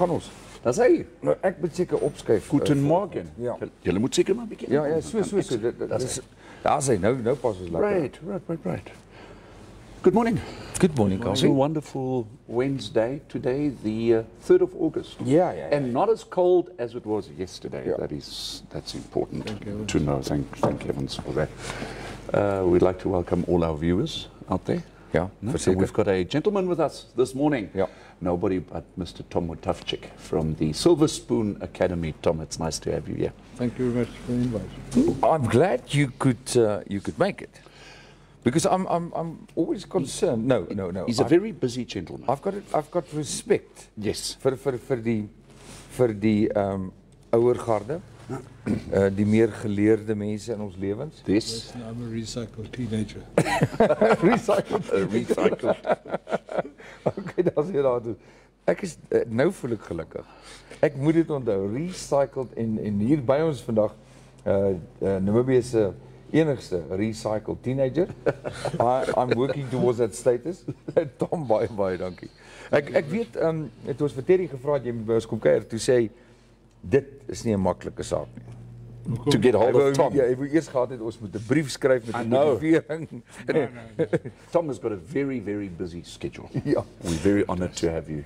gaan ons? Dis hy. Nou, ek moet seker opskuif. Goeiemorgen. Ja. Julle moet seker maar 'n bietjie. Ja, so. Daar's hy. Nou pas ons lekker. Right. Good morning. Good morning, It's a Cassie. wonderful Wednesday today, the 3rd of August. Yeah. And not as cold as it was yesterday. Yeah. That's important to know. Thank heavens for that. We'd like to welcome all our viewers out there. Yeah, No? So we've got a gentleman with us this morning. Yeah. Nobody but Mr. Tom Mutavdzick from the Silverspoon Academy. Tom, it's nice to have you here. Thank you very much for the invite. I'm glad you could make it, because I'm always concerned. No. He's a very busy gentleman. I've got respect. Yes. vir die ouer garde, die meer geleerde mense in ons lewens. Yes. I'm a recycled teenager. Recycled. Okay, dan sê daar toe. Ek is nou voel ek gelukkig. Ek moet dit onthou, recycled en hier by ons vandag Namibia se enigste recycled teenager. I'm working towards that status. Tom, baie dankie. Ek weet het ons vir Terry gevra het jy moet by ons kom kuier, toe sê hy dit is nie 'n maklike saak nie. To get hold of Tom. Ja, hy wou eers gehad het ons moet 'n brief skryf met 'n motivering. No. Tom has got a very, very busy schedule. Ja. We're very honored to have you.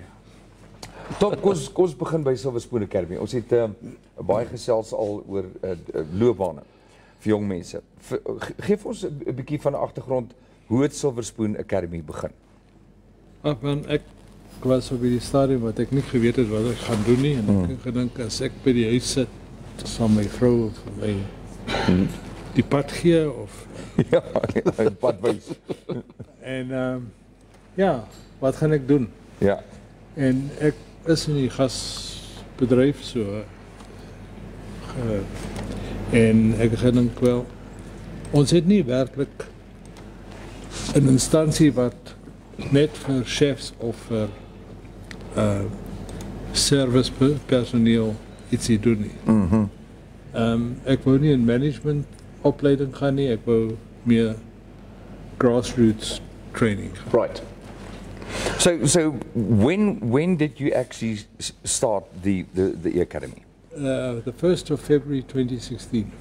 Tom, kom ons begin by Silverspoon Academy. Ons het baie gesels al oor loopbane vir jong mense. Geef ons 'n bietjie van 'n agtergrond hoe het Silverspoon Academy begin? Ek was op die stadium wat ek nie geweet het wat ek gaan doen nie en ek het gedink as ek by die huis sit sal my vrou of my die pad gee of Ja, pad wys. en wat gaan ek doen? Ja. En ek is in die gasbedryf so en ek het gedink wel ons het nie werklik 'n instansie wat net vir chefs of vir servicepersoneel ietsie doen nie. Ek wou nie in management opleiding gaan nie, ek wou meer grassroots training. Right. So when did you actually start the academy? The 1st of February 2016.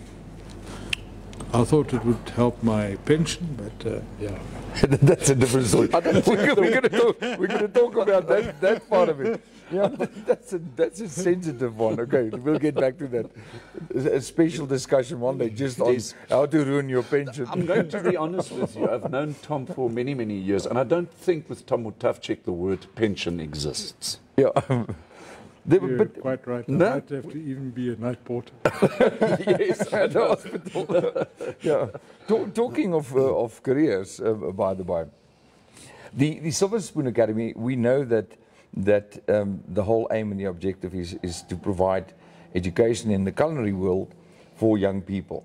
I thought it would help my pension, but yeah. That's a different story. We're going to talk about that part of it. Yeah, that's a sensitive one. Okay, we'll get back to that. A special discussion one day just on how to ruin your pension. I'm going to be honest with you. I've known Tom for many, many years, and I don't think with Tom Mutavdzick the word pension exists. Yeah. You're quite right. I No. might have to even be a night porter. Yes, at the hospital. Yeah. Talking of careers, by the by, the Silverspoon Academy, we know that the whole aim and the objective is to provide education in the culinary world for young people.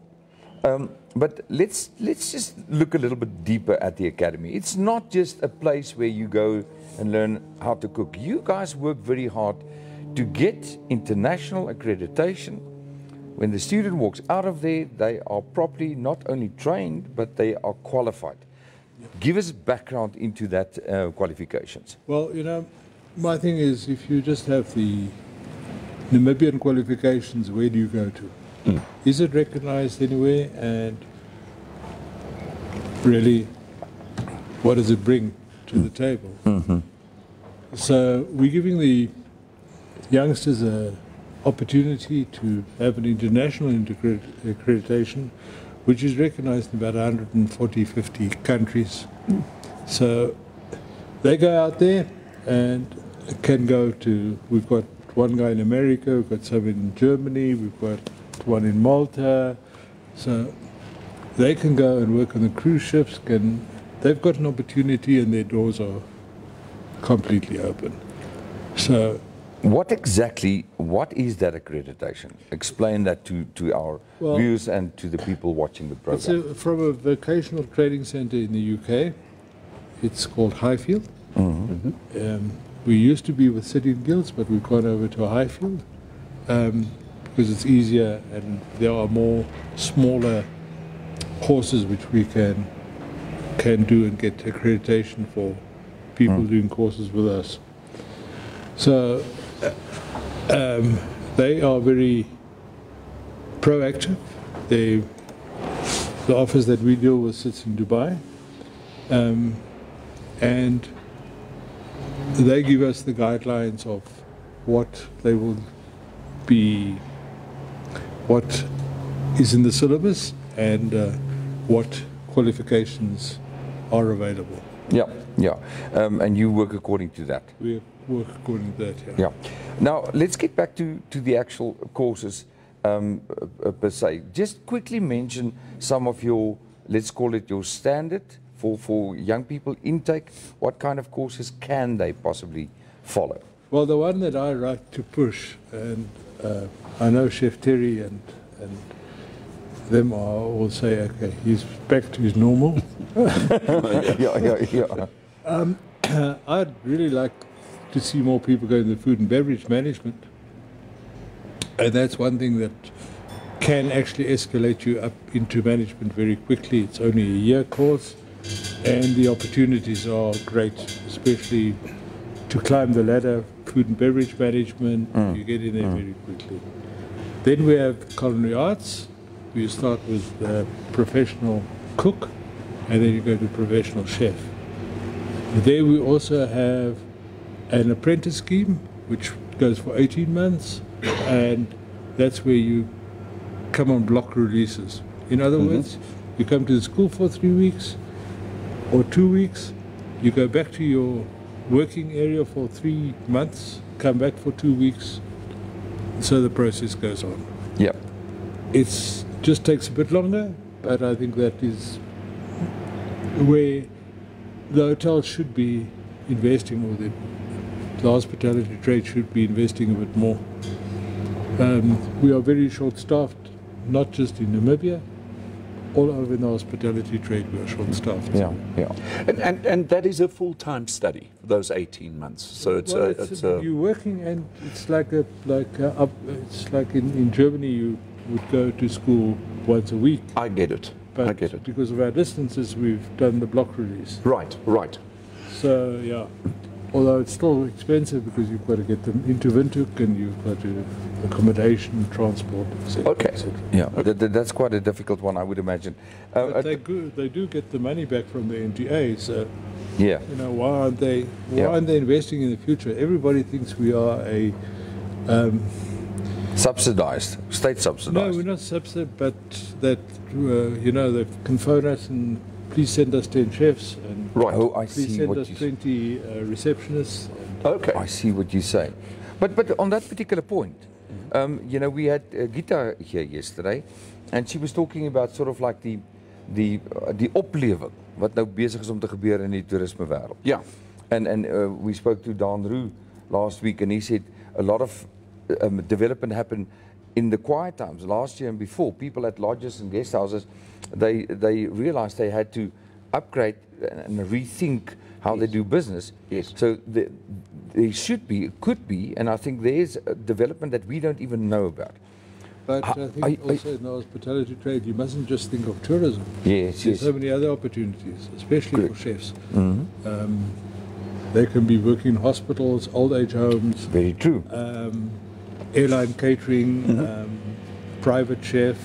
But let's just look a little bit deeper at the academy. It's not just a place where you go and learn how to cook. You guys work very hard to get international accreditation. When the student walks out of there, they are properly not only trained, but they are qualified. Give us background into that qualifications. Well, my thing is, if you just have the Namibian qualifications, where do you go to? Is it recognized anywhere? And really, what does it bring to the table? So we're giving the youngsters an opportunity to have an international accreditation, which is recognized in about 140, 50 countries. So they go out there and can go to, we've got one guy in America, we've got some in Germany, we've got one in Malta. So they can go and work on the cruise ships, they've got an opportunity and their doors are completely open. So What is that accreditation? Explain that to our viewers and to the people watching the program. It's from a vocational training center in the UK. It's called Highfield. We used to be with City and Guilds, but we've gone over to Highfield because it's easier and there are more smaller courses which we can do and get accreditation for people doing courses with us. So They are very proactive. The office that we deal with sits in Dubai, and they give us the guidelines of what they will be, what is in the syllabus, and what qualifications are available. Yeah, yeah. And you work according to that. We work according to that, yeah. Yeah. Now, let's get back to the actual courses per se. Just quickly mention some of your, let's call it your standard for young people intake. What kind of courses can they possibly follow? Well, the one that I like to push, and I know Chef Terry and them all say, okay, he's back to his normal. Yeah. I'd really like to see more people go into food and beverage management. And that's one thing that can actually escalate you up into management very quickly. It's only a year course, and the opportunities are great, especially to climb the ladder, food and beverage management, you get in there very quickly. Then we have culinary arts. You start with professional cook, and then you go to professional chef. There we also have an apprentice scheme, which goes for 18 months, and that's where you come on block releases. In other words, you come to the school for 3 weeks or 2 weeks, you go back to your working area for 3 months, come back for 2 weeks, so the process goes on. Yeah. It just takes a bit longer, but I think that is where the hotel should be investing, or the hospitality trade should be investing a bit more. We are very short-staffed, not just in Namibia, all over in the hospitality trade we are short-staffed. Yeah, yeah. And that is a full-time study, those 18 months. So it's you're working, and it's like in Germany you would go to school once a week. I get it. But I get it. because of our distances, we've done the block release. Right, right. So yeah, although it's still expensive because you've got to get them into Windhoek, and you've got to accommodation, transport, etc. Okay. Yeah, that's quite a difficult one, I would imagine. But they do get the money back from the NTA. So yeah, you know, why aren't they investing in the future? Everybody thinks we are a subsidized, state subsidized. no, we're not subsidized, but that you know, they can phone us and please send us 10 chefs, and Right. Oh, I please see send what us you 20 receptionists. Okay. I see what you say. But on that particular point, you know, we had Gita here yesterday, and she was talking about sort of like die oplewing wat nou besig is om te gebeur in die toerisme wêreld. Yeah. And we spoke to Dan Roo last week, and he said a lot of development happened in the quiet times last year and before. People at lodges and guest houses, they realized they had to upgrade and rethink how they do business. Yes. So there could be, and I think there's a development that we don't even know about. But I think also in the hospitality trade, you mustn't just think of tourism. Yes, There's yes. so many other opportunities, especially for chefs. Mm-hmm. They can be working in hospitals, old age homes, Very true. airline catering, private chef.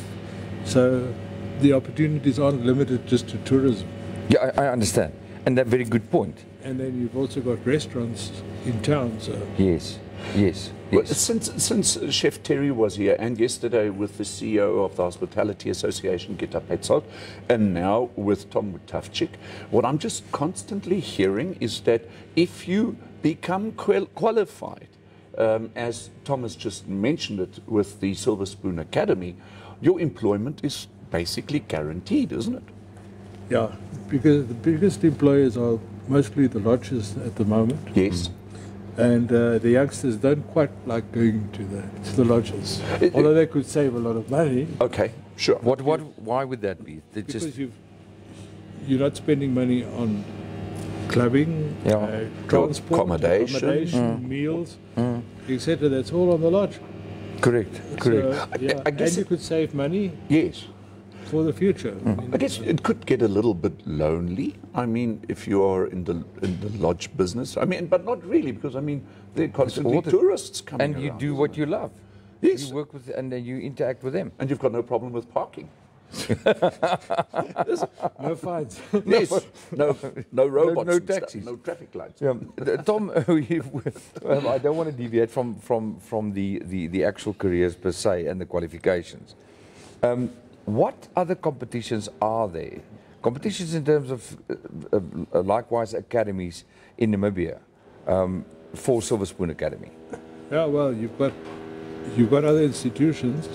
So the opportunities aren't limited just to tourism. Yeah, I understand. And that's a very good point. And then you've also got restaurants in town. So Yes, yes, Well, yes. since Chef Terry was here, and yesterday with the CEO of the Hospitality Association, Gita Petzold, and now with Tom Mutavdzick, what I'm just constantly hearing is that if you become qualified, as Thomas just mentioned it with the Silverspoon Academy, your employment is basically guaranteed, isn't it? yeah, because the biggest employers are mostly the lodges at the moment. Yes. And the youngsters don't quite like going to the lodges, although they could save a lot of money. Okay, sure. Why would that be? It's Because just you're not spending money on clubbing, Yeah. transport, Accommodation. meals, etc. That's all on the lodge. correct. So, yeah, I guess and you could save money. Yes. for the future. I mean, I guess it could get a little bit lonely. I mean, if you are in the lodge business. I mean, but not really, because I mean, there are constantly tourists coming and you around, do what you love. Yes. You work with, and then you interact with them. And you've got no problem with parking. no fines. Yes, no robots, no and stuff, taxis. no traffic lights. Yeah. Tom, I don't want to deviate from the actual careers per se and the qualifications. What other competitions are there? Competitions in terms of likewise academies in Namibia for Silverspoon Academy. Yeah, well, you've got other institutions.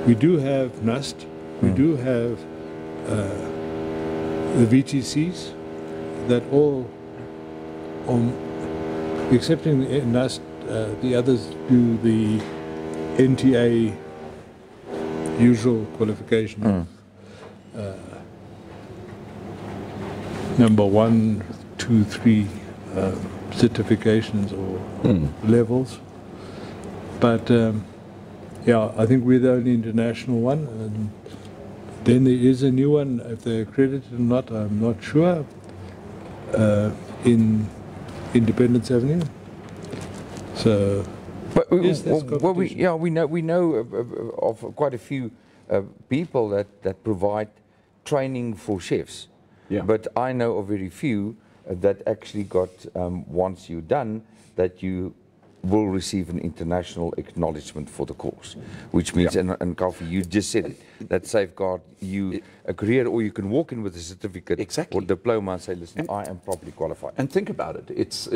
We do have NUST. We do have the VTCs that all, excepting the NUST, the others do the NTA usual qualification. Number 1, 2, 3 certifications or levels. But yeah, I think we're the only international one. And then there is a new one, if they're accredited or not, I'm not sure, in Independence Avenue. So, But yes, that's competition. we know of quite a few people that provide training for chefs. Yeah. But I know of very few that actually got, once you're done, that you will receive an international acknowledgement for the course, which means, and Kofi, you just said it, that safeguard you a career, or you can walk in with a certificate Exactly. or diploma and say, listen, I am properly qualified. And think about it, it's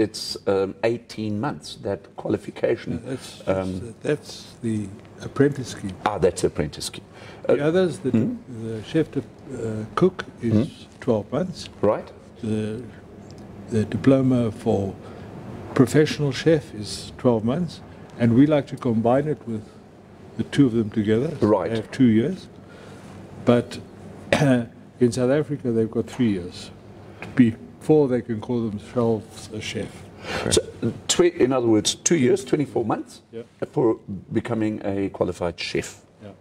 18 months, that qualification. That's the apprentice scheme. That's apprentice scheme. The others, the chef to cook is 12 months. Right? The diploma for professional chef is 12 months, and we like to combine it with the two of them together. Right. They have 2 years. But in South Africa, they've got 3 years before they can call themselves a chef. So, in other words, 2 years, 24 months Yeah. for becoming a qualified chef. Yeah.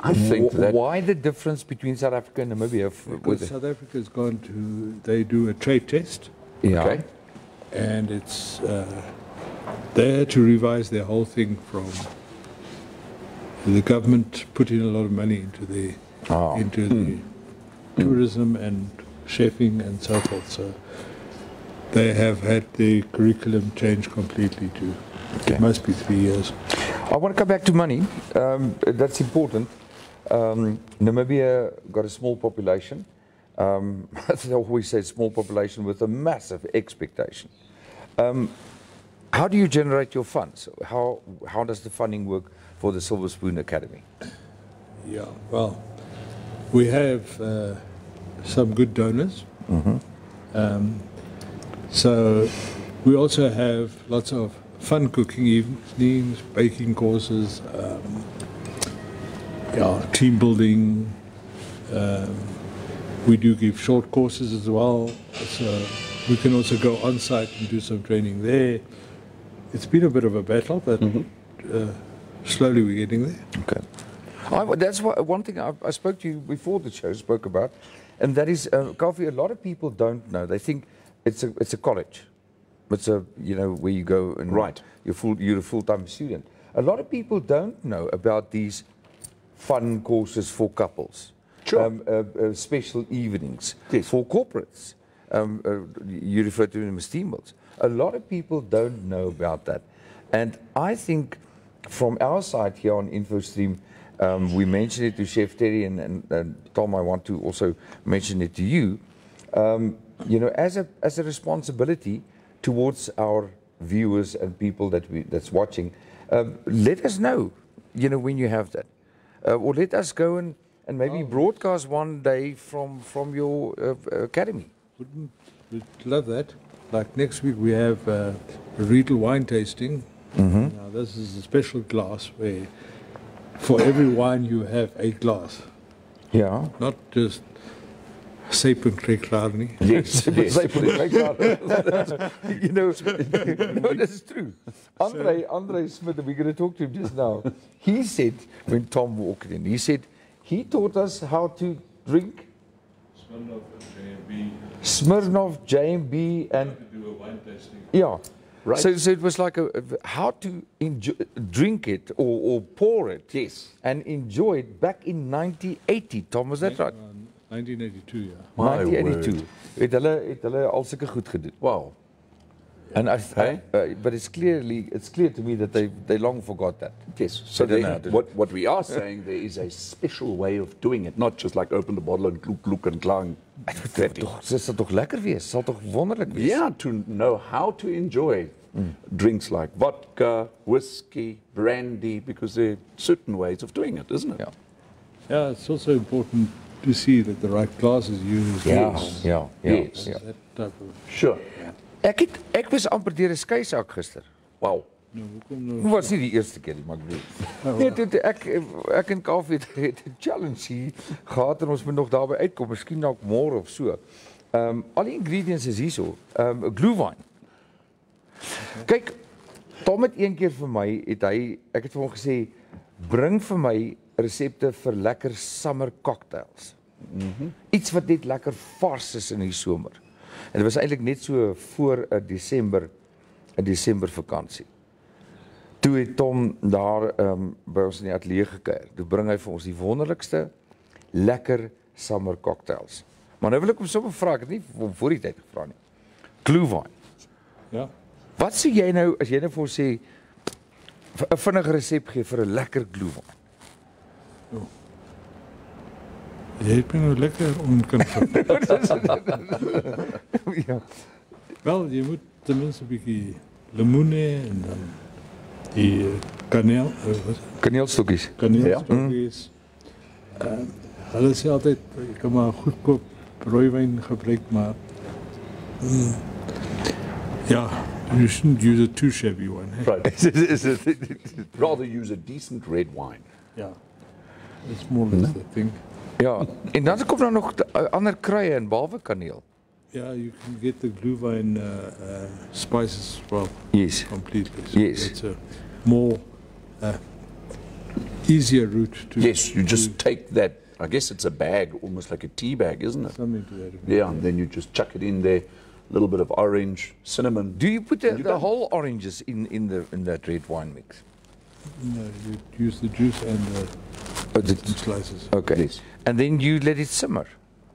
I think that. Why the difference between South Africa and Namibia? Because South Africa's gone to, they do a trade test, Yeah. Okay. and it's, they had to revise their whole thing from, the government put in a lot of money into the tourism and chefing and so forth. So they have had the curriculum changed completely to, it must be 3 years. I want to come back to money. That's important. Namibia got a small population. I always say small population with a massive expectation. How do you generate your funds? How does the funding work for the Silverspoon Academy? Yeah, well, we have some good donors. So we also have lots of fun cooking evenings, baking courses, team building. We do give short courses as well, so we can also go on site and do some training there. It's been a bit of a battle, but slowly we're getting there. Okay. That's one thing I spoke to you before the show, spoke about, and that is, Kofi, a lot of people don't know. They think it's a college. It's where you go and you're a full-time student. A lot of people don't know about these fun courses for couples. Sure. Special evenings for corporates. You refer to them as team builds. A lot of people don't know about that. And I think from our side here on Infostream, we mentioned it to Chef Terry and Tom, I want to also mention it to you. As a responsibility towards our viewers and people that's watching, let us know, when you have that. Or let us go and maybe broadcast one day from your academy. We'd love that. Like next week we have a Riedel wine tasting. Now this is a special glass where for every wine you have a glass. Yeah. Not just Sy punt kry klaar nie. Yes, yes. You know, no, that's true. Andre Smith, we're going to talk to him just now. He said, when Tom walked in, he said, he taught us how to drink Smirnoff, J&B, and do a wine tasting. yeah. Right. So it was like how to drink it or pour it. Yes. And enjoy it back in 1980. Tom, was that right? 1982, yeah. My 1982. Het hulle al sulke goed gedoen. Wow. And but it's clear to me that they long forgot that. Yes. So They don't know how to do what we are saying, there is a special way of doing it, not just like open the bottle and gloek and klang. Dit sal tog lekker wees, sal tog wonderlik wees. Yeah, to know how to enjoy drinks like vodka, whiskey, brandy, because there are certain ways of doing it, isn't it? Yeah. Yeah, it's also important to see that the right glass is used. Yes. Ja. Yes. That type of. Sure. Ek was amper deur 'n skeisak gister. Wow. No, hoekom nou? Dit was nie die eerste keer nie, maar ek bedoel. Nee, ek en Kafie het 'n challenge hier gehad en ons moet nog daarby uitkom, miskien dalk môre of so. Al die ingredients is hierso. 'n glühwein. Kyk, Tom het een keer vir my ek het vir hom gesê, bring vir my resepte vir lekker summer cocktails. Iets wat net lekker vars is in die somer. En dit was eintlik net so voor 'n Desember vakansie. Toe het Tom daar by ons in die ateljee gekuier. Toe bring hy vir ons die wonderlikste lekker summer cocktails. Maar nou wil ek hom sommer vra, ek het nie hom voor die tyd gevra nie. Glühwein. Ja. Wat sê jy nou as jy nou vir ons sê 'n vinnige resep gee vir 'n lekker glühwein? Jy het my nou lekker onkundig. Ja. Wel, je moet tenminste een beetje lemoen en dan die kaneel, Kaneelstokkies. kaneelstokjes. Hulle sê altyd, je kan maar goedkoop rooiwijn gebruiken, maar ja, you shouldn't use a too shabby one. Hè? Right. Rather use a decent red wine. Ja, that's more or less the thing. Ja, en dan kom daar nog ander kruie in behalwe kaneel. Yeah, you can get the glühwein spices as well. Yes. Completely. So Yes. it's a more easier route to. Yes, you just take that, I guess it's a bag, almost like a tea bag, isn't it? Something to that effect. Yeah, and then you just chuck it in there, a little bit of orange, cinnamon. Do you put You the don't. whole oranges in that red wine mix? No, you use the juice and the slices. Okay. Yes. And then you let it simmer.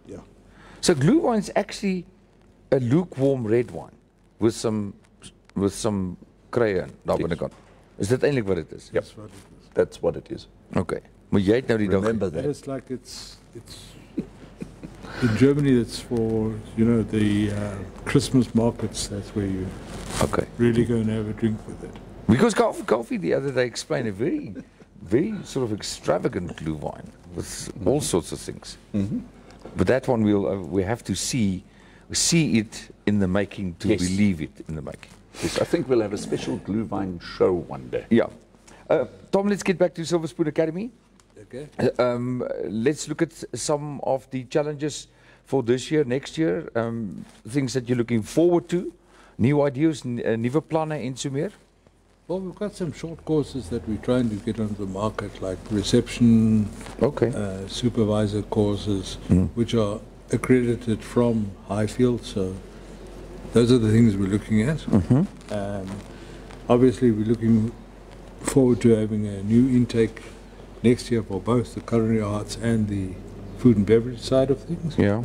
Yeah. So glühwein is actually a lukewarm red wine with some kruie in daar binnekant. Is dit eintlik wat dit is? Yep. That's what it is. That's what it is. Okay. Maar jy het nou die dag Remember And that. it's like it's in Germany. That's for the Christmas markets. That's where you Okay. really go and have a drink with it. Because Coffee the other day explained a very sort of extravagant glühwein with all sorts of things. But that one we have to see it in the making to Yes. believe it in the making. Yes, I think we'll have a special glühwein show one day. Yeah. Tom, let's get back to Silverspoon Academy. Okay. Let's look at some of the challenges for this year, next year, things that you're looking forward to, new ideas, nuwe planne en so meer. Well, we've got some short courses that we're trying to get onto the market, like reception, Okay. supervisor courses, which are accredited from Highfield. So those are the things we're looking at. Obviously, we're looking forward to having a new intake next year for both the culinary arts and the food and beverage side of things. Yeah.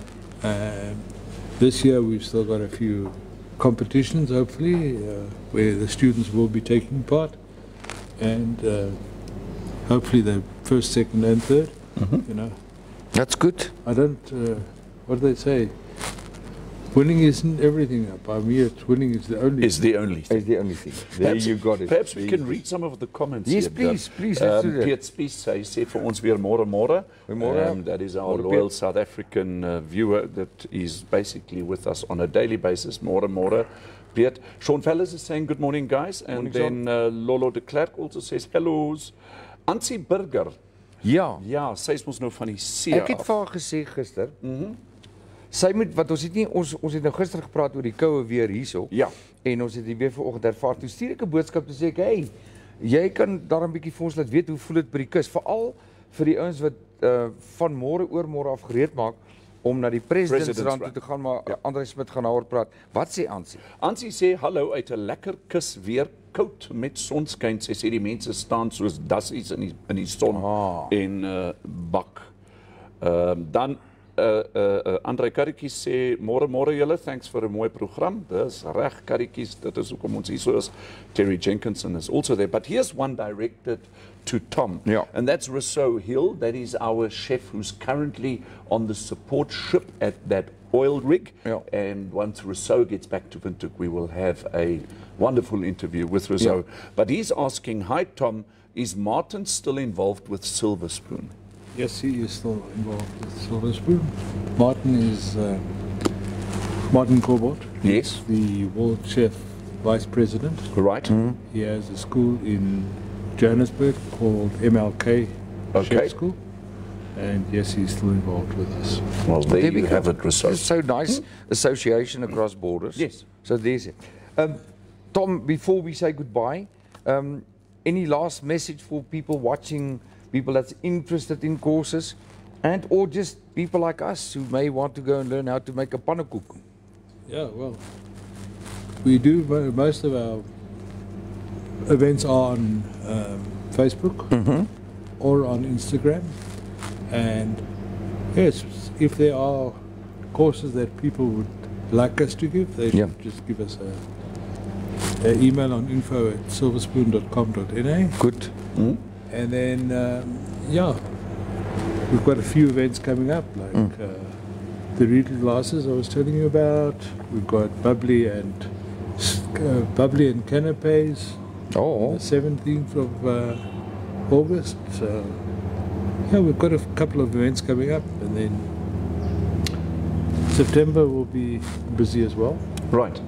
This year, we've still got a few competitions, hopefully, where the students will be taking part, and hopefully they're first, second, and third. That's good. I don't. What do they say? Winning isn't everything. By me, it's winning is the only. Is the only thing. Is the only thing. There you got it. Perhaps we can read some of the comments Yes, here. please, please, let's do that. Piet Spies, hy sê vir ons weer môre. Goeiemôre. That is our Môre, loyal Piet. South African viewer that is basically with us on a daily basis. Môre. Piet. Sean Fellas is saying good morning, guys. And Morning, then Lolo de Klerk also says hellos. Ansie Burger. Ja. Ja, sy is mos nou van die see Ek het af. vir haar gesê gister. Sy moet wat ons het nie ons het nou gister gepraat oor die koue weer hierso. Ja. En ons het die weer vanoggend ervaar. Toe stuur ek 'n boodskap te sê ek, hey, jy kan daar 'n bietjie vir ons laat weet hoe voel dit by die kus, veral vir die ouens wat van môre oor môre af gereed maak om na die presidentsrand toe te gaan, maar André Smit gaan daaroor praat. Wat sê Ansie? Ansie sê hallo uit 'n lekker kus weer koud met sonskyn. Sy sê die mense staan soos dassies in die son en bak. Dan André Karretjies sê môre julle, thanks vir 'n mooi program. Dis reg Karretjies, dit is hoekom ons hier so is. Terry Jenkinson is also there, but here's one directed to Tom, and that's Rousseau Hill. That is our chef who's currently on the support ship at that oil rig, and once Rousseau gets back to Windhoek, we will have a wonderful interview with Rousseau. But he's asking, hi Tom, is Martin still involved with Silverspoon? Yes, he is still involved with Silverspoon. Martin is Martin Corbett. Yes. The world chef vice president. Right. He has a school in Johannesburg called MLK Chef School. And yes, he's still involved with us. Well, there you have it, Rousseau. It's so nice association across borders. Yes. So there's it. Tom, before we say goodbye, any last message for people watching, people that's interested in courses, and or just people like us who may want to go and learn how to make a pannekoek? Yeah, well, we do most of our events are on Facebook or on Instagram. And yes, if there are courses that people would like us to give, they should just give us an email on info@silverspoon.com.na. Good. And then, we've got a few events coming up, like the reading classes I was telling you about. We've got bubbly and canapes on the 17th of August. So, yeah, we've got a couple of events coming up, and then September will be busy as well. Right.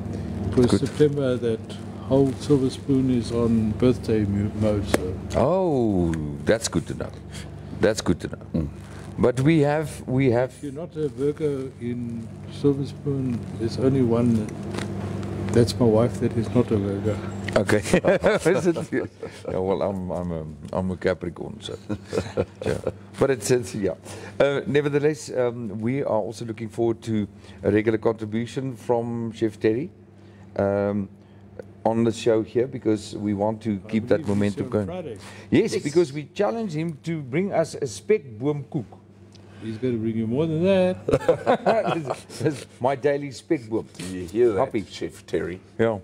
Because September, that whole Silverspoon is on birthday mode. So. Oh, that's good to know. That's good to know. But we have. If you're not a Virgo in Silverspoon, there's only one. That's my wife. That is not a Virgo. Okay. Yeah, well, I'm a Capricorn, so yeah. But it's nevertheless, we are also looking forward to a regular contribution from Chef Terry on the show here, because we want to keep that momentum going. Yes, because we challenge him to bring us a spekboomkoek. He's going to bring you more than that. That's my daily spekboom. You hear that, happy Chef Terry? Ja.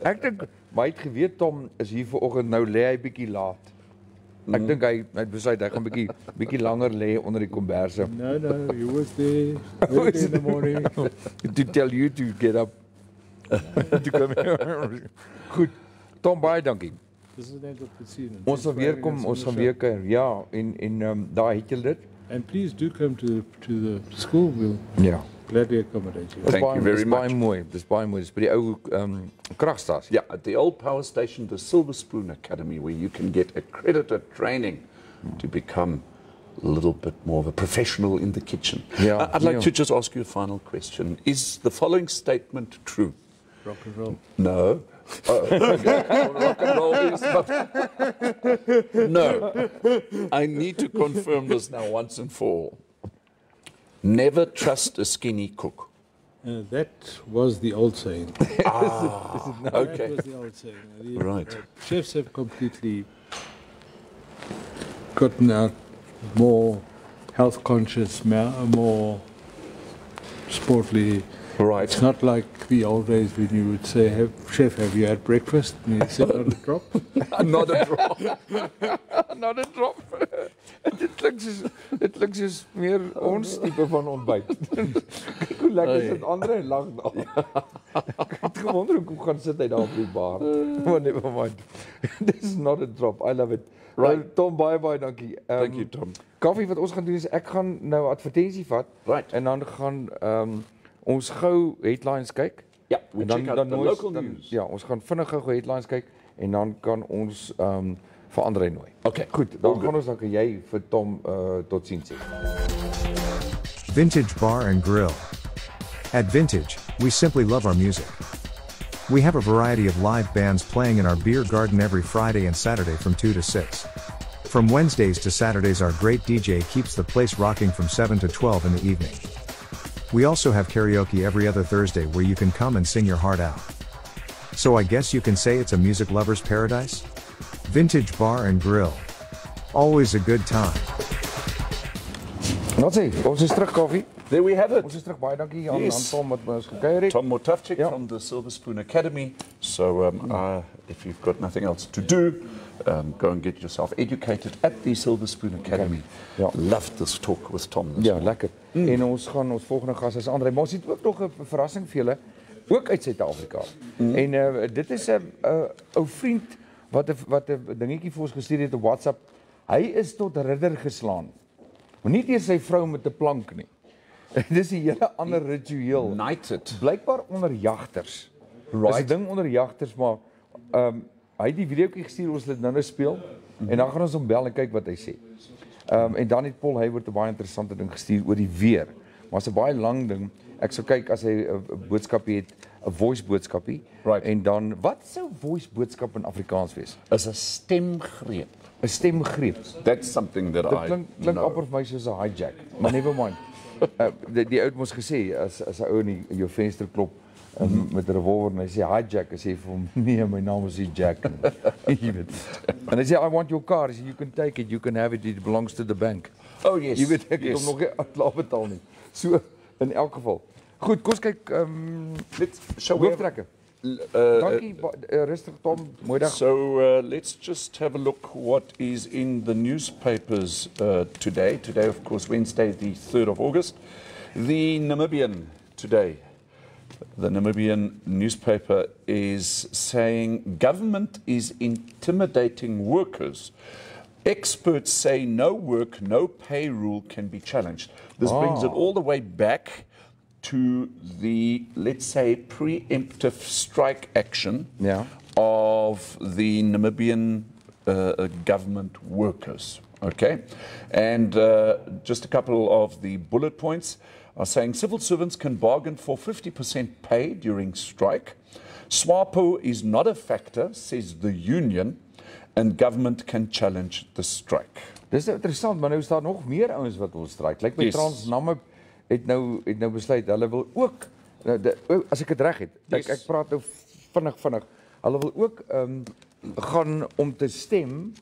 Ek dink my het geweet Tom is hier vanoggend, nou lê hy bietjie laat. Ek dink hy het besluit hy gaan bietjie langer lê onder die komberse. No, he was there early in the morning to tell you to get up. To come here. Goed. Tom, baie dankie. Dis net op te sien. Ons sal weer kom, ons gaan weer kuier. Ja, en daar het jy dit. And please do come to the school. We'll gladly accommodate you. Thank you very much. Dis baie mooi. Dis by die ou kragstasie. Yeah, at the old power station, the Silverspoon Academy, where you can get accredited training to become a little bit more of a professional in the kitchen. Yeah, I'd like to just ask you a final question. Is the following statement true? Rock and roll. No. Rock and roll is not. No. I need to confirm this now once and for all. Never trust a skinny cook. That was the old saying. Okay. That was the old saying. Right. Chefs have completely gotten out more health conscious, more sportly. Right. It's not like the old days when you would say, Chef, have you had breakfast? And he'd say, not a drop. Not a drop. Not a drop. Dit klink soos meer ons tipe van ontbyt. Kyk hoe lekker sit Andre lag daar. Ek het gewonder hoe gaan sit hy daar op die bar. Maar never mind. This is not a drop. I love it. Right. Tom, baie dankie. Thank you, Tom. Koffie wat ons gaan doen is ek gaan nou advertensie vat. Right. En dan gaan ons gou headlines kyk. Ja, we check out the local news. Ja, ons gaan vinnig gou headlines kyk en dan kan ons vir Andre nooi. Okay, goed. Dan gaan ons dan kan jy vir Tom totsiens sê. Vintage Bar and Grill. At Vintage, we simply love our music. We have a variety of live bands playing in our beer garden every Friday and Saturday from 2 to 6. From Wednesdays to Saturdays, our great DJ keeps the place rocking from 7 to 12 in the evening. We also have karaoke every other Thursday where you can come and sing your heart out. So I guess you can say it's a music lover's paradise? Vintage Bar and Grill. Always a good time. Wat sê, ons is terug koffie. There we have it. Ons is terug, baie dankie aan Yes. Tom wat by ons gekuier het. Tom Mutavdzick Yeah. from the Silverspoon Academy. So if you've got nothing else to do, go and get yourself educated at the Silverspoon Academy. Yeah. Loved this talk with Tom this Ja, morning. lekker. En ons gaan ons volgende gas is André, maar ons het ook nog 'n verrassing vir julle, ook uit Suid-Afrika. En dit is 'n ou vriend wat 'n dingetjie vir ons gestuur het op WhatsApp. Hy is tot ridder geslaan. Maar nie deur sy vrou met 'n plank nie. Dis 'n hele ander ritueel. Knighted. Blykbaar onder jagters. Right. Dis 'n ding onder jagters, maar hy het die videoetjie gestuur, ons het dit nou speel. En dan gaan ons hom bel en kyk wat hy sê. En dan het Paul Hayward 'n baie interessante ding gestuur oor die weer. Maar 'n baie lang ding. Ek sou kyk as hy 'n boodskapie het, 'n voice boodskapie. Right. En dan wat sou voice boodskap in Afrikaans wees? Is 'n stemgreep. 'n Stemgreep. That's something that Dit I klink know. amper vir my soos 'n hijack. Maar never mind. Die ou het mos gesê as 'n ou in jou venster klop met 'n revolver en hy sê hijack, as hy vir hom nee, my naam is Jack. Jy weet. En hy sê I want your car, so you can take it, you can have it, it belongs to the bank. Oh yes. Jy weet ek het yes. hom nog nie klaar betaal nie. So in elk geval. Goed, kom ons kyk Shall we have, hooftrekke. Dankie rustig Tom, mooi dag. So let's just have a look what is in the newspapers today. Today, of course, Wednesday, the 3rd of August. The Namibian today. The Namibian newspaper is saying government is intimidating workers. Experts say no work, no pay rule can be challenged. This brings it all the way back to the, let's say, preemptive strike action of the Namibian government workers. Okay, and just a couple of the bullet points are saying civil servants can bargain for 50% pay during strike. SWAPO is not a factor, says the union, and government can challenge the strike. Dis interessant, maar nou staan nog meer ouens wat wil stryk. Lyk my Yes. Transnamib het nou besluit hulle wil ook as ek dit reg het. Ek praat nou vinnig. Hulle wil ook gaan om te stem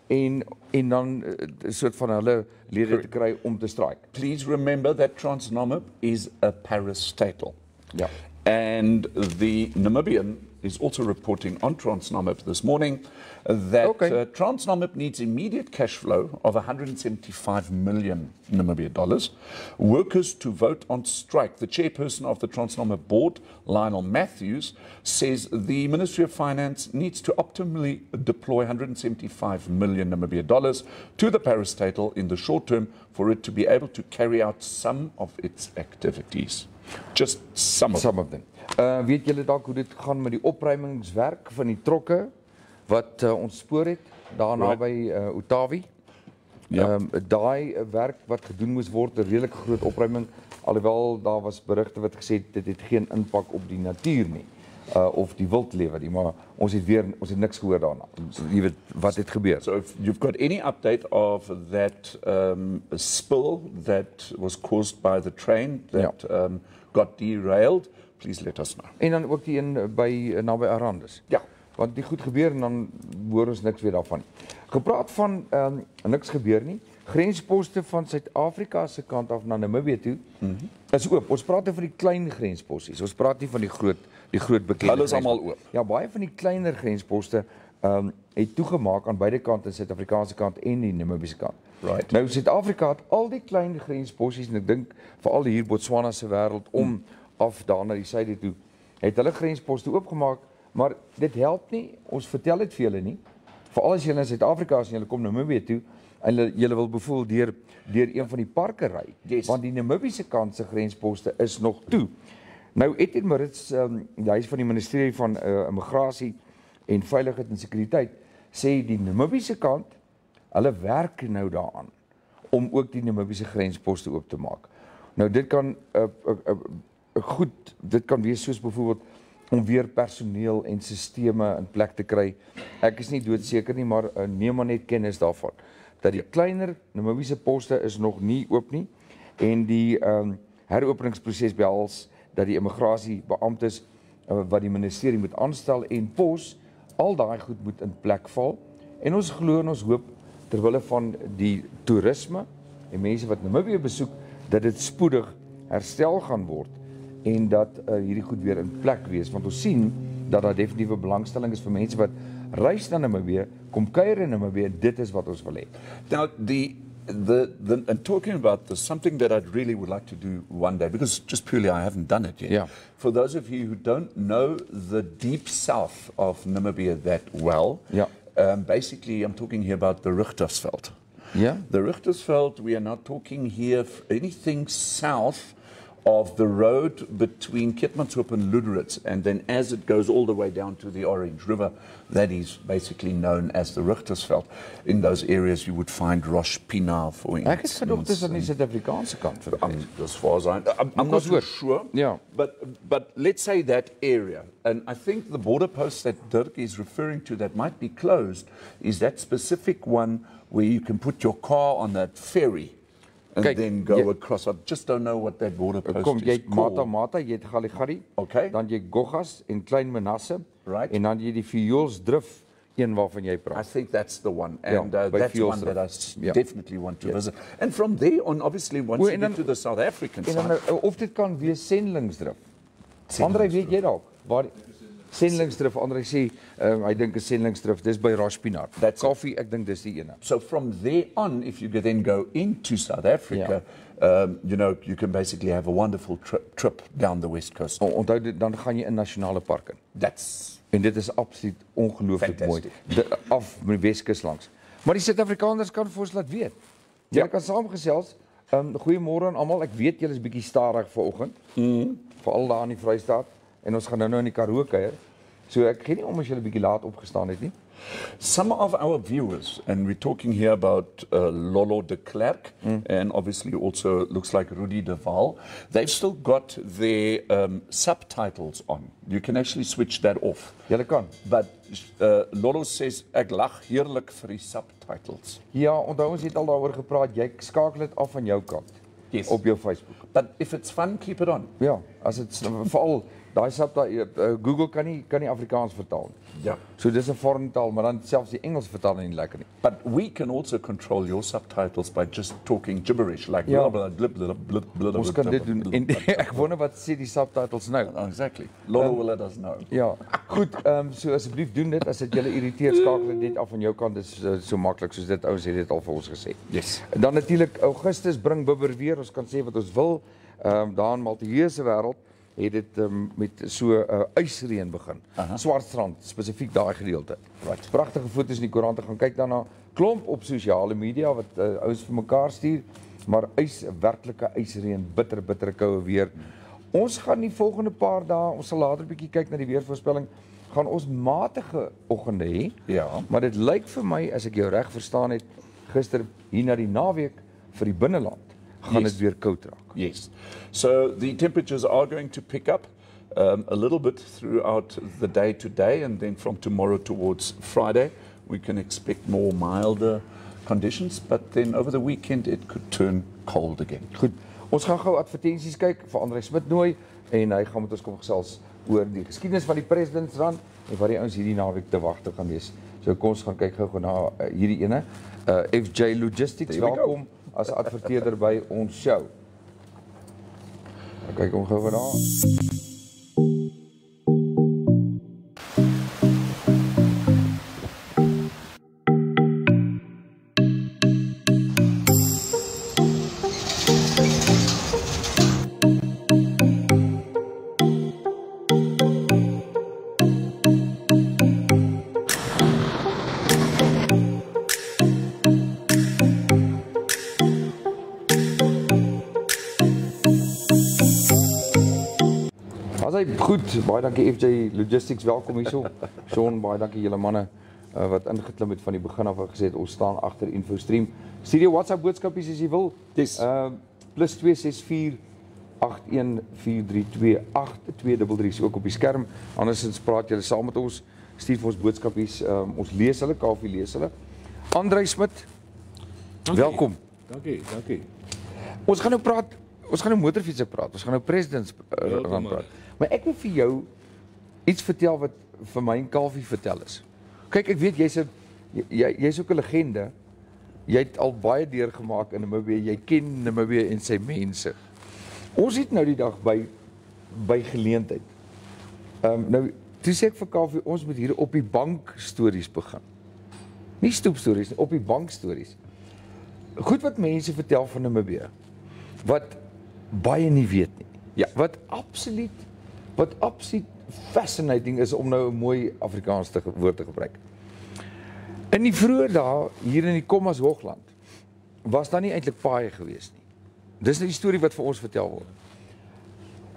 en dan 'n soort van hulle lede te kry om te stryk. Please remember that Transnamib is a parastatal. Ja. And the Namibian is also reporting on Transnamib this morning that Transnamib needs immediate cash flow of 175 million Namibia dollars. Workers to vote on strike. The chairperson of the Transnamib board, Lionel Matthews, says the Ministry of Finance needs to optimally deploy 175 million Namibia dollars to the parastatal in the short term for it to be able to carry out some of its activities. Just some of them. Weet julle dalk hoe dit gaan met die opruimingswerk van die trokke wat ontspoor het daar naby Otawi? Daai werk wat gedoen moes word, 'n redelike groot opruiming, alhoewel daar was berigte wat gesê het dit het geen impak op die natuur nie. Of die wildlewe nie, maar ons het niks gehoor daarna. So, jy weet wat het gebeur. So if you've got any update of that spill that was caused by the train that got derailed, please let us know. En dan ook die een naby Arandis. Ja. Want die goed gebeur en dan hoor ons niks weer daarvan. Gepraat van niks gebeur nie. Grensposte van Suid-Afrika se kant af na Namibië toe is oop. Ons praat oor die klein grensposte. Ons praat nie van die groot bekende. Hulle is almal oop. Ja, baie van die kleiner grensposte het toegemaak aan beide kante, die Suid-Afrikaanse kant en die Namibiese kant. Right. Nou Suid-Afrika het al die klein grensposties en ek dink veral hier Botswana se wêreld om af daar na die suide toe, het hulle grensposte oopgemaak, maar dit help nie. Ons vertel dit vir julle nie. Veral as julle in Suid-Afrika is en julle kom Namibië toe en julle wil bijvoorbeeld deur een van die parke ry, want die Namibiese kant se grensposte is nog toe. Nou Etienne Maritz, die huis van die Ministerie van Immigrasie en Veiligheid en Sekuriteit, sê die Namibiese kant, hulle werk nou daaraan om ook die Namibiese grensposte oop te maak. Nou dit kan goed, dit kan wees soos byvoorbeeld om weer personeel en sisteme in plek te kry. Ek is nie doodseker nie, maar neem maar net kennis daarvan. Dat die kleiner Namibiese poste is nog nie oop nie en die heropeningsproses behels dat die immigrasiebeamptes wat die ministerie moet aanstel en pos, al daai goed moet in plek val. En ons glo en ons hoop terwille van die toerisme en mense wat Namibië besoek, dat dit spoedig herstel gaan word en dat hierdie goed weer in plek wees, want ons sien dat daar definitiewe belangstelling is vir mense wat reis na Namibië, kom kuier in Namibië, dit is wat ons wil hê. Now, and talking about this, something that I'd really would like to do one day, because just purely I haven't done it yet. Yeah. For those of you who don't know the deep south of Namibia that well, Yeah. Basically I'm talking here about the Richtersveld. Yeah. The Richtersveld, we are not talking here anything south of the road between Keetmanshoop and Luderitz, and then as it goes all the way down to the Orange River, that is basically known as the Richtersveld. In those areas you would find Rosh Pinah, for instance. Ek het gedoog dis aan die Suid-Afrikaanse kant vir As far as I'm not so sure, Yeah. but let's say that area, and I think the border post that Dirk is referring to that might be closed is that specific one where you can put your car on that ferry and Kijk, then go across. I just don't know what that border post Kom, jy is het called. Mata, jy het Galigari, Okay. dan jy Gogas en Klein Manasse, Right. en dan jy die Vioolsdrif, een waarvan jy I praat. think that's the one, Yeah, and by that's one Fieldsdrift. that I Yeah. definitely want to visit. And from there on, obviously, once Well, you and get then- to the South African En side, dan, of dit kan wees Sendlingsdrif. André, weet jy dalk? Waar Sendlingsdrif, André sê, hy dink 'n Sendlingsdrif, dis by Rashpinat. That's it. Koffie, ek dink dis die ene. so from there on, if you then go into South Africa, you know, you can basically have a wonderful trip down the West Coast. Onthou dit, dan gaan jy in nasionale parke. That's En dit is absoluut ongelooflik mooi. Fantastic. Af met die Weskus langs. Maar die Suid-Afrikaners kan vir ons laat weet. Julle kan saamgesels. Goeiemôre aan almal. Ek weet julle is bietjie stadig vanoggend. Veral daar in die Vrystaat en ons gaan nou in die Karoo kuier. So ek gee nie om as julle bietjie laat opgestaan het nie. some of our viewers, and we're talking here about Lolo de Klerk, and obviously also looks like Rudy de Waal. They've still got their subtitles on. You can actually switch that off. Julle kan. But Lolo says, ek lag heerlik vir die subtitles. Ja, onthou ons het al daaroor gepraat. Jy skakel dit af van jou kant. Yes. Op jou Facebook. But if it's fun, keep it on. Ja, as dit veral daai Google kan nie Afrikaans vertaal nie. Ja. So dis 'n foreign taal, maar dan selfs die Engels vertaal nie lekker nie. But we can also control your subtitles by just talking gibberish, like Ja. blah, blah, blah, blah, blah, Ons kan dit doen en ek wonder wat sê die subtitles nou. Exactly. Lolo will let us know. Ja, goed, so asseblief doen dit as dit julle irriteer, skakel dit net af van jou kant, dis so maklik soos dit ouens het dit al vir ons gesê. Yes. En dan natuurlik Augustus bring Bibber weer, ons kan sê wat ons wil. Daar in Maltese wêreld het dit met so ysreën begin. Swartstrand, spesifiek daai gedeelte. Right. Pragtige foto's in die koerante, gaan kyk daarna. Klomp op sosiale media wat ouens vir mekaar stuur, maar werklike ysreën, bitter koue weer. Ons gaan die volgende paar dae, ons sal later 'n bietjie kyk na die weervoorspelling, gaan ons matige oggende hê. Ja. Maar dit lyk vir my, as ek jou reg verstaan het, gister hier na die naweek vir die binneland gaan dit weer koud raak. Yes. So the temperatures are going to pick up a little bit throughout the day today, and then from tomorrow towards Friday, we can expect more milder conditions, but then over the weekend it could turn cold again. Goed. Ons gaan gou advertensies kyk vir André Smit nooi en hy gaan met ons kom gesels oor die geskiedenis van die Presidentsrand en wat die ouens hierdie naweek te wagte gaan wees. So kom ons gaan kyk gou na hierdie ene. FJ Logistics, There we go. welkom as adverteerder by ons show. Kyk hom gou daar. Goed, baie dankie FJ Logistics, welkom hierso. Sean, baie dankie julle manne wat ingeklim het van die begin af en gesê het ons staan agter Infostream. Stuur jou WhatsApp boodskapies as jy wil. Yes. +264 0814328233 so ook op die skerm. Andersins praat julle saam met ons, stuur vir ons boodskapies. Ons lees hulle, KV lees hulle. Andrei Smit, welkom. Dankie. Ons gaan nou praat, ons gaan nou motorfietsse praat, ons gaan nou presidents gaan praat. Maar ek wil vir jou iets vertel wat vir my en Kalfie vertel is. Kyk, ek weet jy's ook 'n legende. Jy het al baie deurgemaak in Namibia, jy ken Namibia en sy mense. Ons het nou die dag by geleentheid. Nou, toe sê ek vir Kalfie, ons moet hier op die bank stories begin. Nie stoepstories nie, op die bank stories. Goed wat mense vertel van Namibia, wat baie nie weet nie. Ja, wat absoluut fascinating is om nou 'n mooi Afrikaans woord te gebruik. In die vroeë dae hier in die Kommas Hoogland was daar nie eintlik paaie gewees nie. Dis nou die storie wat vir ons vertel word.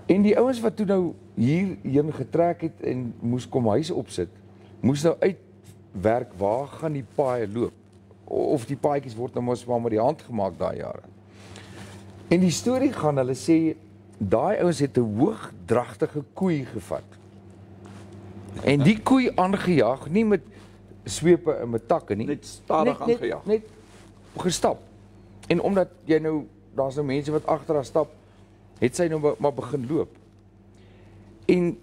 En die ouens wat toe nou hierheen getrek het en moes kom huise opsit, moes nou uitwerk waar gaan die paaie loop. Of die paadjies word nou mos maar met die hand gemaak daai jare. En die storie gaan, hulle sê, daai ouens het 'n hoogdragtige koei gevat. En die koei aangejaag, nie met swepe en met takke nie. Net stadig aangejaag. Net gestap. En omdat jy nou, daar's nou mense wat agter haar stap, het sy nou maar begin loop. En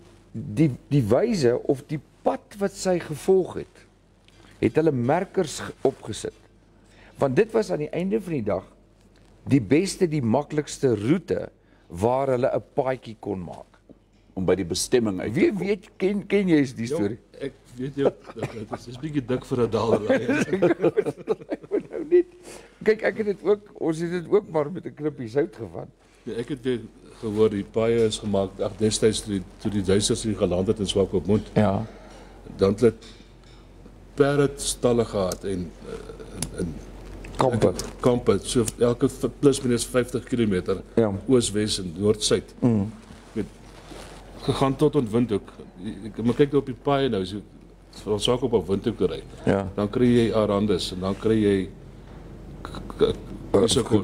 die wyse of die pad wat sy gevolg het hulle merkers opgesit. Want dit was aan die einde van die dag die beste, die maklikste roete waar hulle 'n paadjie kon maak. Om by die bestemming uit te kom. Wie weet, ken jy die storie? Ek weet jou, dit is bietjie dik vir 'n daalderry. Nou net. Kyk, ek het dit ook, ons het dit ook maar met 'n knippie sout gevat. Ja, ek het weer gehoor die paaie is gemaak destyds toe die Duitsers hier geland het in Swakopmund. Ja. Dan het hulle perdestalle gehad en kampe, so elke plus minus 50 km, ja. Oos-Wes en Noord-Suid. Gegaan tot aan Windhoek. Maar kyk op die paaie nou, so vir ons saak op Windhoek te ry. Ja. Dan kry jy Arandes en dan kry jy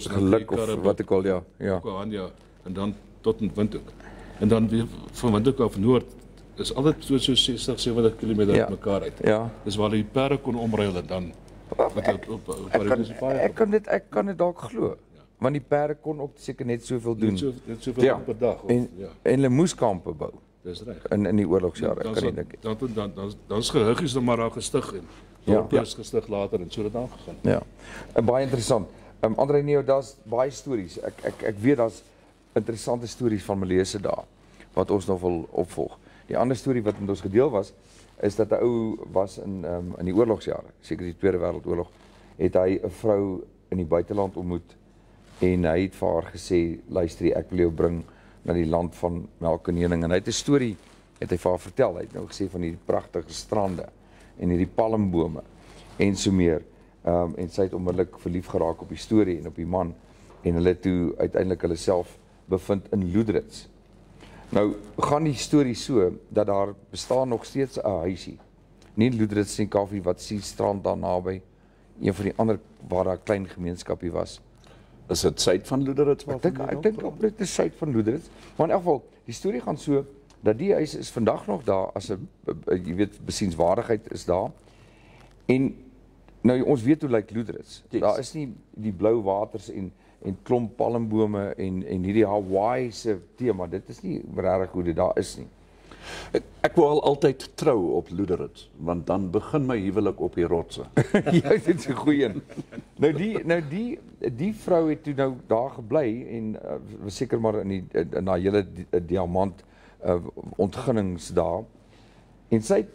geluk of wat ek al, ja. Ja, en dan tot in Windhoek. En dan weer van Windhoek af Noord is altyd so 60, 70 km uit mekaar uit. Ja. Dis waar die perde kon omruil en dan ek kan dit dalk glo. Ja. Want die perde kon ook seker net soveel doen. Net soveel per dag. En hulle moes kampe bou. Dis reg. In die oorlogsjare, kan ek dink. Dan's gehuggies nog maar daar gestig en dorpies gestig later en so dit aangegaan. Ja. Baie interessant. Andrei Neo, daar's baie stories. Ek weet daar's interessante stories van Maleese dae wat ons nog wil opvolg. Die ander storie wat met ons gedeel was, is dat 'n ou was in die oorlogsjare, seker die Tweede Wêreldoorlog, het hy 'n vrou in die buiteland ontmoet en hy het vir haar gesê, luister, ek wil jou bring na die land van melk en honing. En hy het 'n storie, het hy vir haar vertel. Hy het nou gesê van hierdie pragtige strande en hierdie palmbome en so meer. En sy het onmiddellik verlief geraak op die storie en op die man en hulle toe uiteindelik hulle self bevind in Loedrits. Nou gaan die storie so dat daar bestaan nog steeds 'n huisie. Nie Loedrits nie, Kaffie wat sien strand daar naby. Een van die ander waar daar 'n klein gemeenskapie was. Is dit suid van Loedrits? Ek dink dit is suid van Loedrits. Maar in elk geval, die storie gaan so dat die huis is vandag nog daar as 'n jy weet besienswaardigheid is daar. En nou ons weet hoe lyk Loedrits. Yes. Daar is nie die blou waters en klomp palmbome en hierdie Hawaii se tema. Dit is nie regtig hoe dit daar is nie. Ek wou altyd trou op Loedrits, want dan begin my huwelik op die rotse. Ja, dit is 'n goeie een. Die vrou het toe nou daar gebly en was seker maar in na hele diamant ontginnings daar. En sy